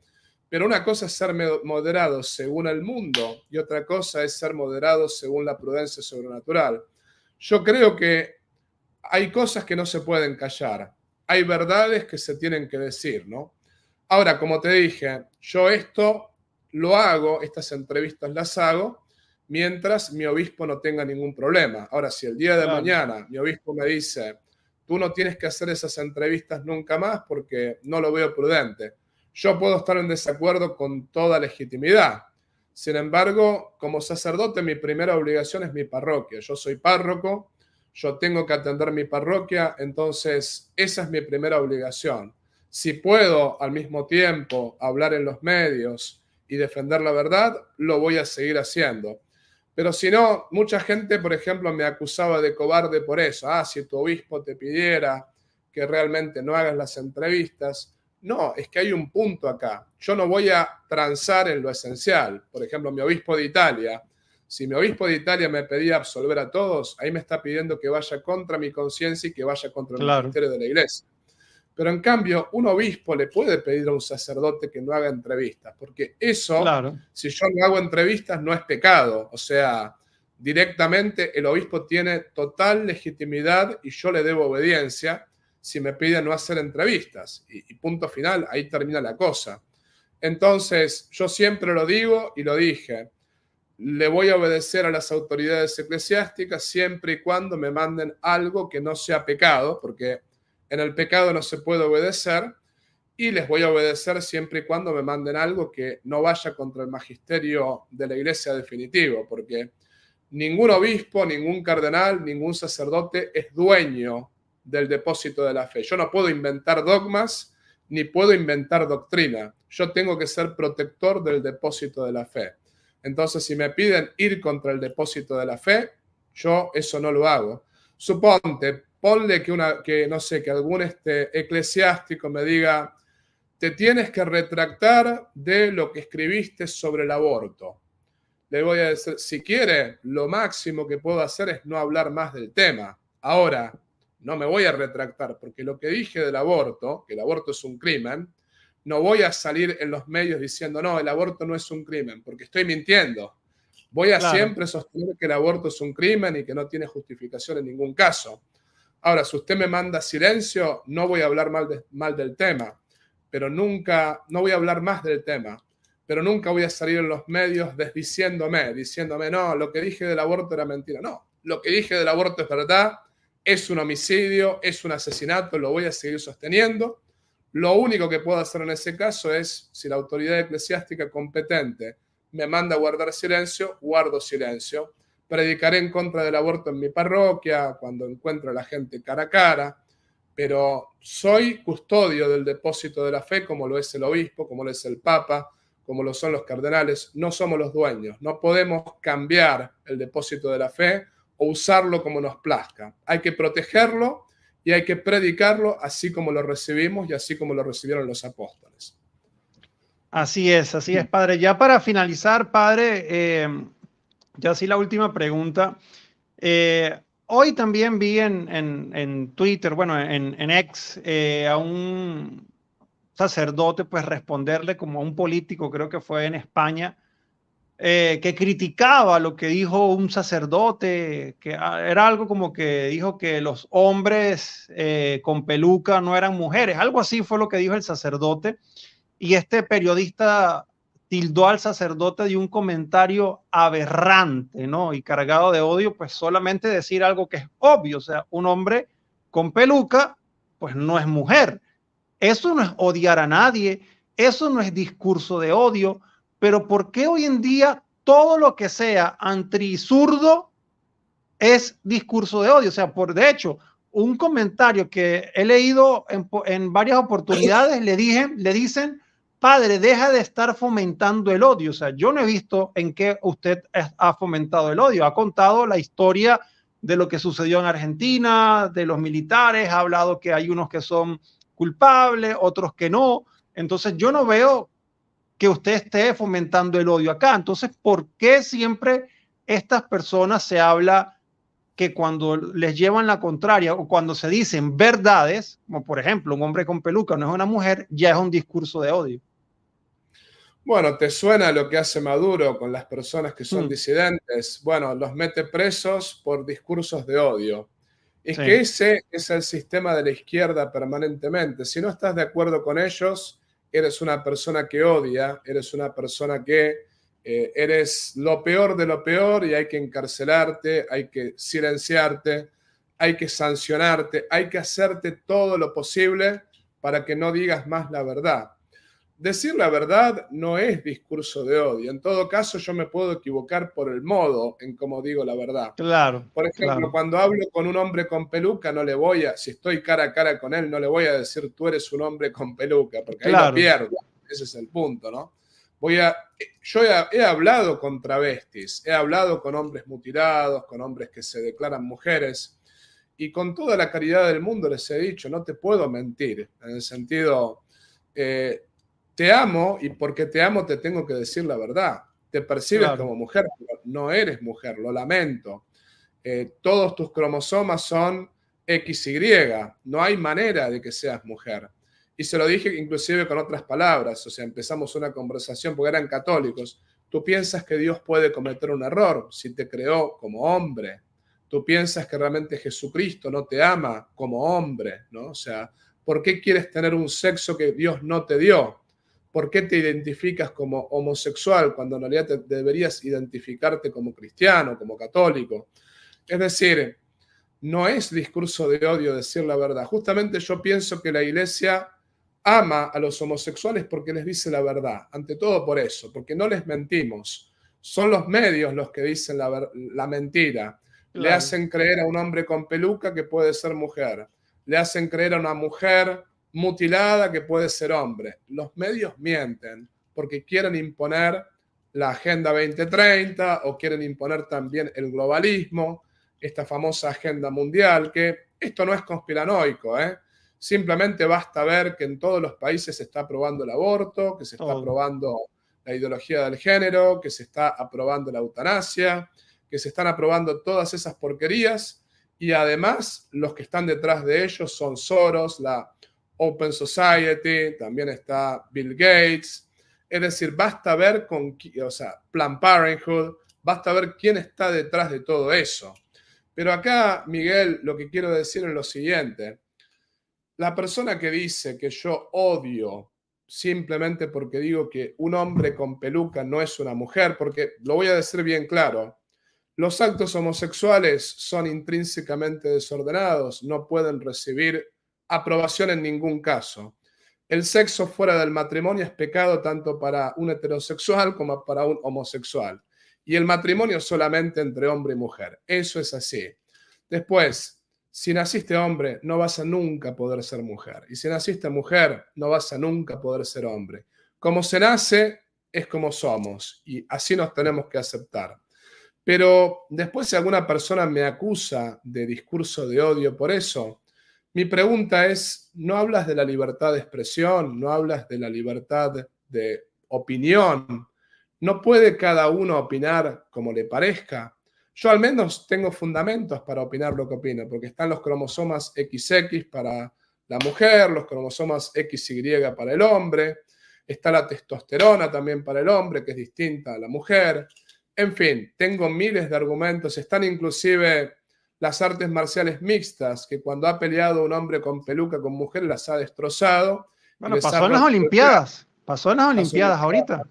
Pero una cosa es ser moderado según el mundo y otra cosa es ser moderado según la prudencia sobrenatural. Yo creo que hay cosas que no se pueden callar. Hay verdades que se tienen que decir, ¿no? Ahora, como te dije, yo esto lo hago, estas entrevistas las hago, mientras mi obispo no tenga ningún problema. Ahora, si el día de mañana mi obispo me dice, tú no tienes que hacer esas entrevistas nunca más porque no lo veo prudente, yo puedo estar en desacuerdo con toda legitimidad. Sin embargo, como sacerdote, mi primera obligación es mi parroquia. Yo soy párroco, yo tengo que atender mi parroquia, entonces esa es mi primera obligación. Si puedo al mismo tiempo hablar en los medios y defender la verdad, lo voy a seguir haciendo. Pero si no, mucha gente, por ejemplo, me acusaba de cobarde por eso. Si tu obispo te pidiera que realmente no hagas las entrevistas. No, es que hay un punto acá. Yo no voy a transar en lo esencial. Por ejemplo, mi obispo de Italia, si mi obispo de Italia me pedía absolver a todos, ahí me está pidiendo que vaya contra mi conciencia y que vaya contra el magisterio de la iglesia. Pero en cambio, un obispo le puede pedir a un sacerdote que no haga entrevistas, porque eso, si yo no hago entrevistas, no es pecado. O sea, directamente el obispo tiene total legitimidad y yo le debo obediencia si me pide no hacer entrevistas. Y punto final, ahí termina la cosa. Entonces, yo siempre lo digo y lo dije, le voy a obedecer a las autoridades eclesiásticas siempre y cuando me manden algo que no sea pecado, porque en el pecado no se puede obedecer, y les voy a obedecer siempre y cuando me manden algo que no vaya contra el magisterio de la iglesia definitivo, porque ningún obispo, ningún cardenal, ningún sacerdote es dueño del depósito de la fe. Yo no puedo inventar dogmas ni puedo inventar doctrina. Yo tengo que ser protector del depósito de la fe. Entonces, si me piden ir contra el depósito de la fe, yo eso no lo hago. Ponle que no sé, que algún eclesiástico me diga, te tienes que retractar de lo que escribiste sobre el aborto. Le voy a decir, si quiere, lo máximo que puedo hacer es no hablar más del tema. Ahora, no me voy a retractar, porque lo que dije del aborto, que el aborto es un crimen, no voy a salir en los medios diciendo, no, el aborto no es un crimen, porque estoy mintiendo. Voy a siempre sostener que el aborto es un crimen y que no tiene justificación en ningún caso. Ahora, si usted me manda silencio, no voy a hablar mal del tema, pero nunca, no voy a hablar más del tema, pero nunca voy a salir en los medios diciéndome, no, lo que dije del aborto era mentira. No, lo que dije del aborto es verdad, es un homicidio, es un asesinato, lo voy a seguir sosteniendo. Lo único que puedo hacer en ese caso es, si la autoridad eclesiástica competente me manda a guardar silencio, guardo silencio. Predicaré en contra del aborto en mi parroquia, cuando encuentro a la gente cara a cara, pero soy custodio del depósito de la fe, como lo es el obispo, como lo es el papa, como lo son los cardenales. No somos los dueños, no podemos cambiar el depósito de la fe o usarlo como nos plazca. Hay que protegerlo y hay que predicarlo así como lo recibimos y así como lo recibieron los apóstoles. Así es, padre. Ya para finalizar, padre, ya sí la última pregunta. Hoy también vi en Twitter, bueno, en X, a un sacerdote pues responderle como a un político, creo que fue en España, que criticaba lo que dijo un sacerdote, que era algo como que dijo que los hombres con peluca no eran mujeres, algo así fue lo que dijo el sacerdote, y este periodista tildó al sacerdote de un comentario aberrante, ¿no? Y cargado de odio, pues solamente decir algo que es obvio, o sea, un hombre con peluca, pues no es mujer. Eso no es odiar a nadie, eso no es discurso de odio, pero ¿por qué hoy en día todo lo que sea antizurdo es discurso de odio? O sea, de hecho, un comentario que he leído en varias oportunidades le dicen, padre, deja de estar fomentando el odio. O sea, yo no he visto en qué usted ha fomentado el odio. Ha contado la historia de lo que sucedió en Argentina, de los militares, ha hablado que hay unos que son culpables, otros que no. Entonces yo no veo que usted esté fomentando el odio acá. Entonces, ¿por qué siempre estas personas se habla que cuando les llevan la contraria o cuando se dicen verdades, como por ejemplo un hombre con peluca no es una mujer, ya es un discurso de odio? Bueno, ¿te suena lo que hace Maduro con las personas que son disidentes? Bueno, los mete presos por discursos de odio. Es que ese es el sistema de la izquierda permanentemente. Si no estás de acuerdo con ellos, eres una persona que odia, eres una persona que eres lo peor de lo peor y hay que encarcelarte, hay que silenciarte, hay que sancionarte, hay que hacerte todo lo posible para que no digas más la verdad. Decir la verdad no es discurso de odio. En todo caso, yo me puedo equivocar por el modo en cómo digo la verdad. Claro. Por ejemplo, cuando hablo con un hombre con peluca, no le voy a, si estoy cara a cara con él, no le voy a decir tú eres un hombre con peluca, porque ahí lo pierdo. Ese es el punto, ¿no? He hablado con travestis, he hablado con hombres mutilados, con hombres que se declaran mujeres, y con toda la caridad del mundo les he dicho, no te puedo mentir, en el sentido, te amo y porque te amo te tengo que decir la verdad. Te percibes Claro, como mujer, pero no eres mujer, lo lamento. Todos tus cromosomas son XY, no hay manera de que seas mujer. Y se lo dije inclusive con otras palabras, o sea, empezamos una conversación porque eran católicos. Tú piensas que Dios puede cometer un error si te creó como hombre. Tú piensas que realmente Jesucristo no te ama como hombre, ¿no? O sea, ¿por qué quieres tener un sexo que Dios no te dio? ¿Por qué te identificas como homosexual cuando en realidad deberías identificarte como cristiano, como católico? Es decir, no es discurso de odio decir la verdad. Justamente yo pienso que la iglesia ama a los homosexuales porque les dice la verdad. Ante todo por eso, porque no les mentimos. Son los medios los que dicen la mentira. Le claro. hacen creer a un hombre con peluca que puede ser mujer. Le hacen creer a una mujer mutilada que puede ser hombre. Los medios mienten porque quieren imponer la Agenda 2030 o quieren imponer también el globalismo, esta famosa agenda mundial, que esto no es conspiranoico, ¿eh? Simplemente basta ver que en todos los países se está aprobando el aborto, que se está Todo. aprobando la ideología del género, que se está aprobando la eutanasia, que se están aprobando todas esas porquerías y además los que están detrás de ellos son Soros, la Open Society, también está Bill Gates. Es decir, basta ver o sea, Planned Parenthood, basta ver quién está detrás de todo eso. Pero acá, Miguel, lo que quiero decir es lo siguiente. La persona que dice que yo odio simplemente porque digo que un hombre con peluca no es una mujer, porque lo voy a decir bien claro, los actos homosexuales son intrínsecamente desordenados, no pueden recibir aprobación en ningún caso. El sexo fuera del matrimonio es pecado tanto para un heterosexual como para un homosexual. Y el matrimonio solamente entre hombre y mujer. Eso es así. Después, si naciste hombre, no vas a nunca poder ser mujer. Y si naciste mujer, no vas a nunca poder ser hombre. Como se nace, es como somos. Y así nos tenemos que aceptar. Pero después, si alguna persona me acusa de discurso de odio por eso, mi pregunta es, ¿no hablas de la libertad de expresión? ¿No hablas de la libertad de opinión? ¿No puede cada uno opinar como le parezca? Yo al menos tengo fundamentos para opinar lo que opino, porque están los cromosomas XX para la mujer, los cromosomas XY para el hombre, está la testosterona también para el hombre, que es distinta a la mujer. En fin, tengo miles de argumentos, están inclusive las artes marciales mixtas, que cuando ha peleado un hombre con peluca con mujer las ha destrozado y Bueno, les ha pasó en las roto el cráneo. Olimpiadas. Pasó en las Pasó Olimpiadas ahorita.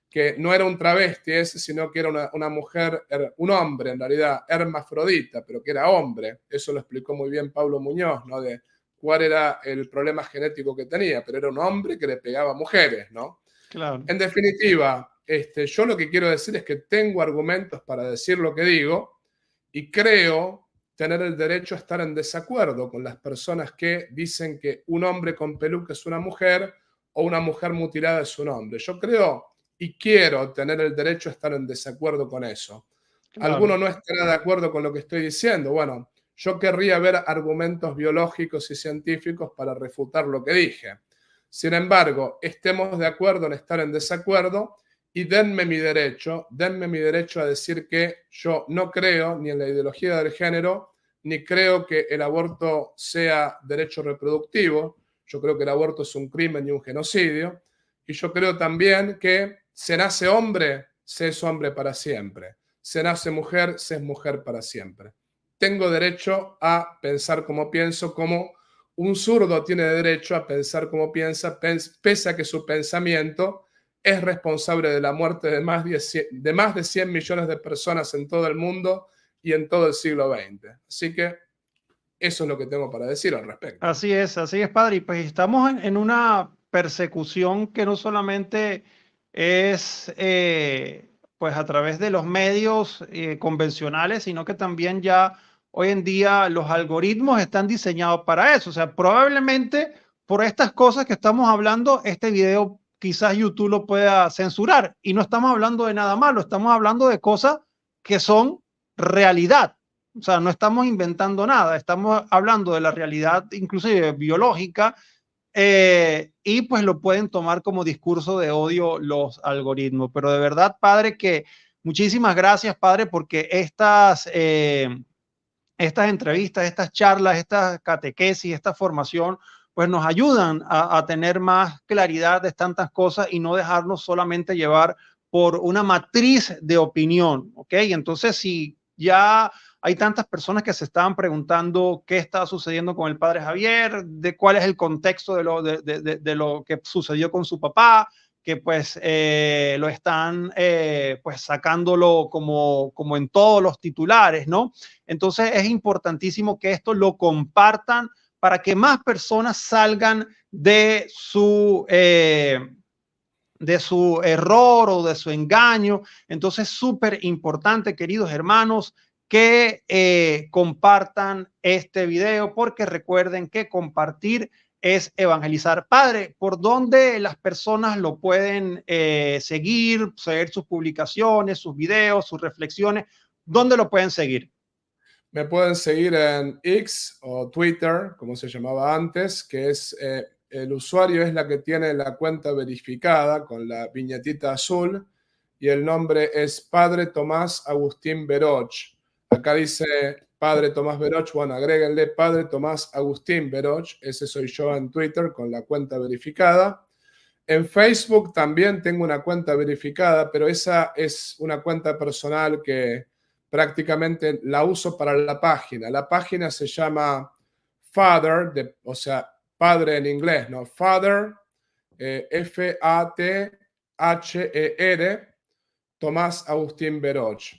que no era un travesti ese, sino que era una mujer, un hombre en realidad, hermafrodita, pero que era hombre. Eso lo explicó muy bien Pablo Muñoz, ¿no? De cuál era el problema genético que tenía, pero era un hombre que le pegaba a mujeres, ¿no? Claro. En definitiva, yo lo que quiero decir es que tengo argumentos para decir lo que digo y creo tener el derecho a estar en desacuerdo con las personas que dicen que un hombre con peluca es una mujer o una mujer mutilada es un hombre. Yo creo y quiero tener el derecho a estar en desacuerdo con eso. Claro. Alguno no estará de acuerdo con lo que estoy diciendo. Bueno, yo querría ver argumentos biológicos y científicos para refutar lo que dije. Sin embargo, estemos de acuerdo en estar en desacuerdo y denme mi derecho a decir que yo no creo ni en la ideología del género, ni creo que el aborto sea derecho reproductivo. Yo creo que el aborto es un crimen y un genocidio. Y yo creo también que se nace hombre, se es hombre para siempre. Se nace mujer, se es mujer para siempre. Tengo derecho a pensar como pienso, como un zurdo tiene derecho a pensar como piensa, pese a que su pensamiento es responsable de la muerte de más de 100 millones de personas en todo el mundo y en todo el siglo XX. Así que eso es lo que tengo para decir al respecto. Así es, padre. Y pues estamos en una persecución que no solamente es pues a través de los medios convencionales, sino que también ya hoy en día los algoritmos están diseñados para eso. O sea, probablemente por estas cosas que estamos hablando, este video quizás YouTube lo pueda censurar. Y no estamos hablando de nada malo, estamos hablando de cosas que son realidad. O sea, no estamos inventando nada, estamos hablando de la realidad, inclusive biológica, y pues lo pueden tomar como discurso de odio los algoritmos. Pero de verdad, padre, que muchísimas gracias, padre, porque estas entrevistas, estas charlas, estas catequesis, esta formación, pues nos ayudan a tener más claridad de tantas cosas y no dejarnos solamente llevar por una matriz de opinión, ¿ok? Entonces, si ya hay tantas personas que se estaban preguntando qué está sucediendo con el padre Javier, de cuál es el contexto de lo que sucedió con su papá, que pues lo están pues sacándolo como en todos los titulares, ¿no? Entonces es importantísimo que esto lo compartan para que más personas salgan de su error o de su engaño. Entonces, súper importante, queridos hermanos, que compartan este video, porque recuerden que compartir es evangelizar. Padre, ¿por dónde las personas lo pueden seguir sus publicaciones, sus videos, sus reflexiones? ¿Dónde lo pueden seguir? Me pueden seguir en X o Twitter, como se llamaba antes, que es el usuario es la que tiene la cuenta verificada con la viñetita azul y el nombre es Padre Tomás Agustín Veroch. Acá dice Padre Tomás Veroch, bueno, agréguenle Padre Tomás Agustín Veroch, ese soy yo en Twitter con la cuenta verificada. En Facebook también tengo una cuenta verificada, pero esa es una cuenta personal que prácticamente la uso para la página. La página se llama Father, o sea, padre en inglés, ¿no? Father, F-A-T-H-E-R, Tomás Agustín Veroch.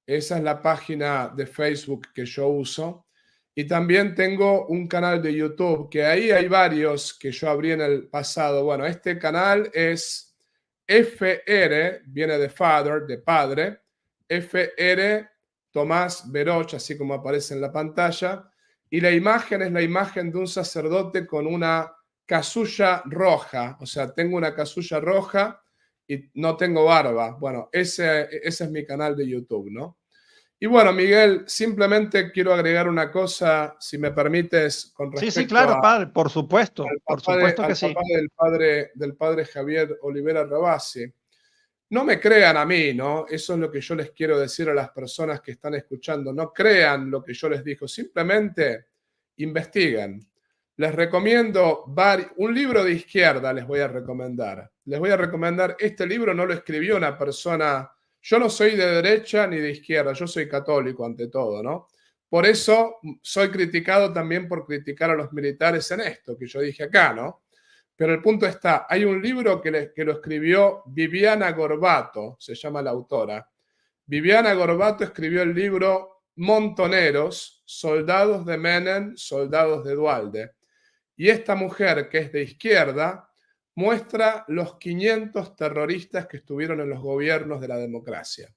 Esa es la página de Facebook que yo uso. Y también tengo un canal de YouTube, que ahí hay varios que yo abrí en el pasado. Bueno, este canal es FR, viene de Father, de padre, FR Tomás Veroch, así como aparece en la pantalla. Y la imagen es la imagen de un sacerdote con una casulla roja. O sea, tengo una casulla roja y no tengo barba. Bueno, ese es mi canal de YouTube, ¿no? Y bueno, Miguel, simplemente quiero agregar una cosa, si me permites, con Sí, sí, respecto claro, padre, por supuesto que al sí. papá del padre Javier Olivera Rabasi. No me crean a mí, ¿no? Eso es lo que yo les quiero decir a las personas que están escuchando. No crean lo que yo les digo, simplemente investiguen. Les recomiendo un libro de izquierda, les voy a recomendar. Les voy a recomendar, este libro no lo escribió una persona. Yo no soy de derecha ni de izquierda, yo soy católico ante todo, ¿no? Por eso soy criticado también por criticar a los militares en esto que yo dije acá, ¿no? Pero el punto está, hay un libro que lo escribió Viviana Gorbato, se llama la autora. Viviana Gorbato escribió el libro Montoneros, soldados de Menem, soldados de Duhalde. Y esta mujer, que es de izquierda, muestra los 500 terroristas que estuvieron en los gobiernos de la democracia,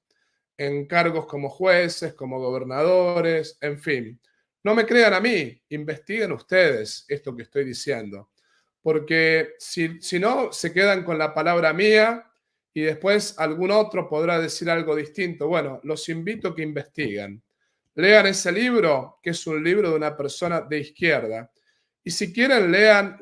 en cargos como jueces, como gobernadores, en fin. No me crean a mí, investiguen ustedes esto que estoy diciendo, porque si no, se quedan con la palabra mía y después algún otro podrá decir algo distinto. Bueno, los invito a que investiguen. Lean ese libro, que es un libro de una persona de izquierda. Y si quieren, lean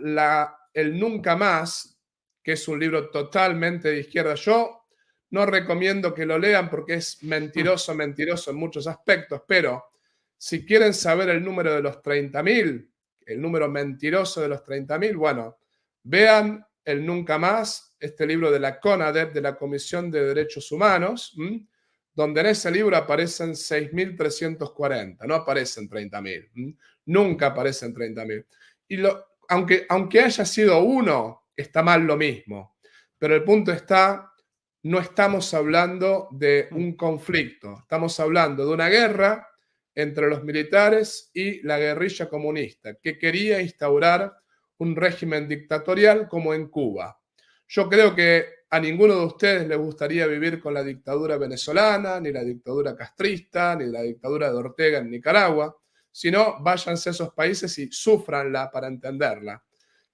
El Nunca Más, que es un libro totalmente de izquierda. Yo no recomiendo que lo lean porque es mentiroso en muchos aspectos, pero si quieren saber el número de los 30.000, el número mentiroso de los 30.000, bueno, vean El Nunca Más, este libro de la CONADEP, de la Comisión de Derechos Humanos, donde en ese libro aparecen 6.340, no aparecen 30.000, nunca aparecen 30.000. Y aunque haya sido uno, está mal lo mismo. Pero el punto está, no estamos hablando de un conflicto, estamos hablando de una guerra entre los militares y la guerrilla comunista, que quería instaurar un régimen dictatorial como en Cuba. Yo creo que a ninguno de ustedes les gustaría vivir con la dictadura venezolana, ni la dictadura castrista, ni la dictadura de Ortega en Nicaragua, sino váyanse a esos países y súfranla para entenderla.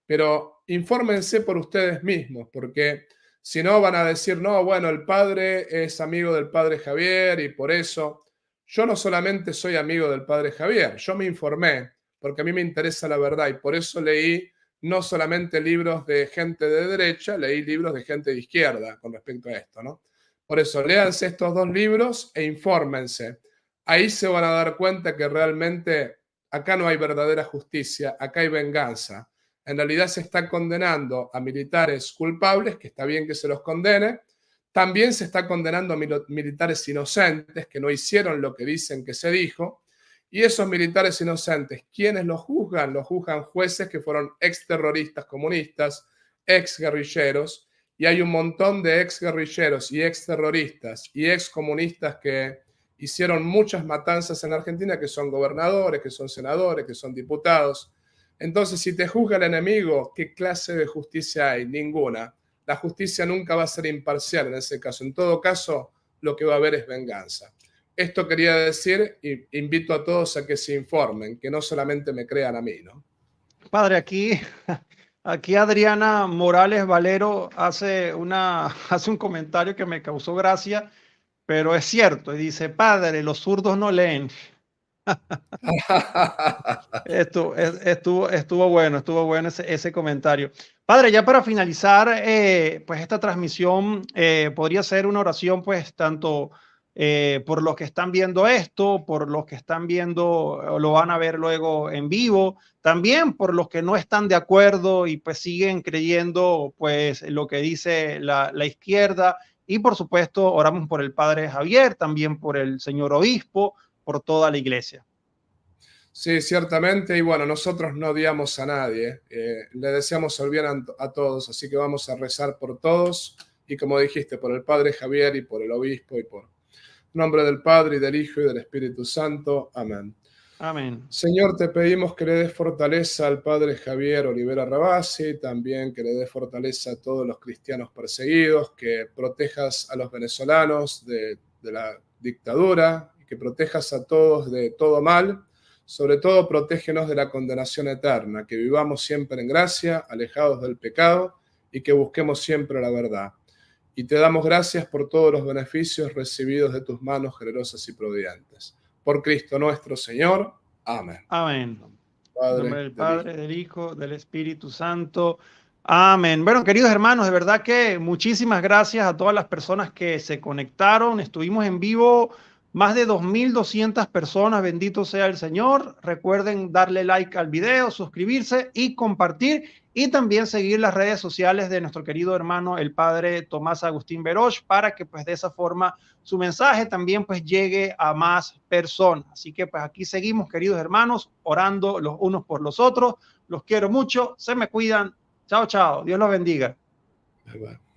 Pero infórmense por ustedes mismos, porque si no van a decir, no, bueno, el padre es amigo del padre Javier y por eso yo no solamente soy amigo del padre Javier, yo me informé porque a mí me interesa la verdad y por eso leí no solamente libros de gente de derecha, leí libros de gente de izquierda con respecto a esto, ¿no? Por eso, léanse estos dos libros e infórmense. Ahí se van a dar cuenta que realmente acá no hay verdadera justicia, acá hay venganza. En realidad se está condenando a militares culpables, que está bien que se los condene. También se está condenando a militares inocentes que no hicieron lo que dicen que se dijo. Y esos militares inocentes, ¿quiénes los juzgan? Los juzgan jueces que fueron exterroristas comunistas, exguerrilleros, y hay un montón de exguerrilleros y exterroristas y excomunistas que hicieron muchas matanzas en Argentina, que son gobernadores, que son senadores, que son diputados. Entonces, si te juzga el enemigo, ¿qué clase de justicia hay? Ninguna. La justicia nunca va a ser imparcial en ese caso. En todo caso, lo que va a haber es venganza. Esto quería decir y invito a todos a que se informen, que no solamente me crean a mí, ¿no? Padre, aquí Adriana Morales Valero hace un comentario que me causó gracia, pero es cierto. Y dice, padre, los zurdos no leen. Estuvo bueno ese comentario. Padre, ya para finalizar, pues esta transmisión podría ser una oración, pues tanto por los que están viendo esto, por los que están viendo o lo van a ver luego en vivo, también por los que no están de acuerdo y pues siguen creyendo pues lo que dice la izquierda. Y por supuesto, oramos por el Padre Javier, también por el señor obispo, por toda la iglesia. Sí, ciertamente, y bueno, nosotros no odiamos a nadie, le deseamos el bien a todos, así que vamos a rezar por todos, y como dijiste, por el Padre Javier y por el Obispo, y por nombre del Padre, y del Hijo, y del Espíritu Santo. Amén. Amén. Señor, te pedimos que le des fortaleza al Padre Javier Olivera Rabasi, también que le des fortaleza a todos los cristianos perseguidos, que protejas a los venezolanos de la dictadura, y que protejas a todos de todo mal. Sobre todo, protégenos de la condenación eterna, que vivamos siempre en gracia, alejados del pecado y que busquemos siempre la verdad. Y te damos gracias por todos los beneficios recibidos de tus manos generosas y providentes. Por Cristo nuestro Señor. Amén. Amén. Padre, en nombre del Padre, del Hijo, del Espíritu Santo. Amén. Bueno, queridos hermanos, de verdad que muchísimas gracias a todas las personas que se conectaron. Estuvimos en vivo más de 2.200 personas, bendito sea el Señor. Recuerden darle like al video, suscribirse y compartir, y también seguir las redes sociales de nuestro querido hermano, el Padre Tomás Agustín Verosh, para que pues de esa forma su mensaje también pues llegue a más personas. Así que pues aquí seguimos, queridos hermanos, orando los unos por los otros. Los quiero mucho, se me cuidan. Chao, chao. Dios los bendiga. Bye, bye.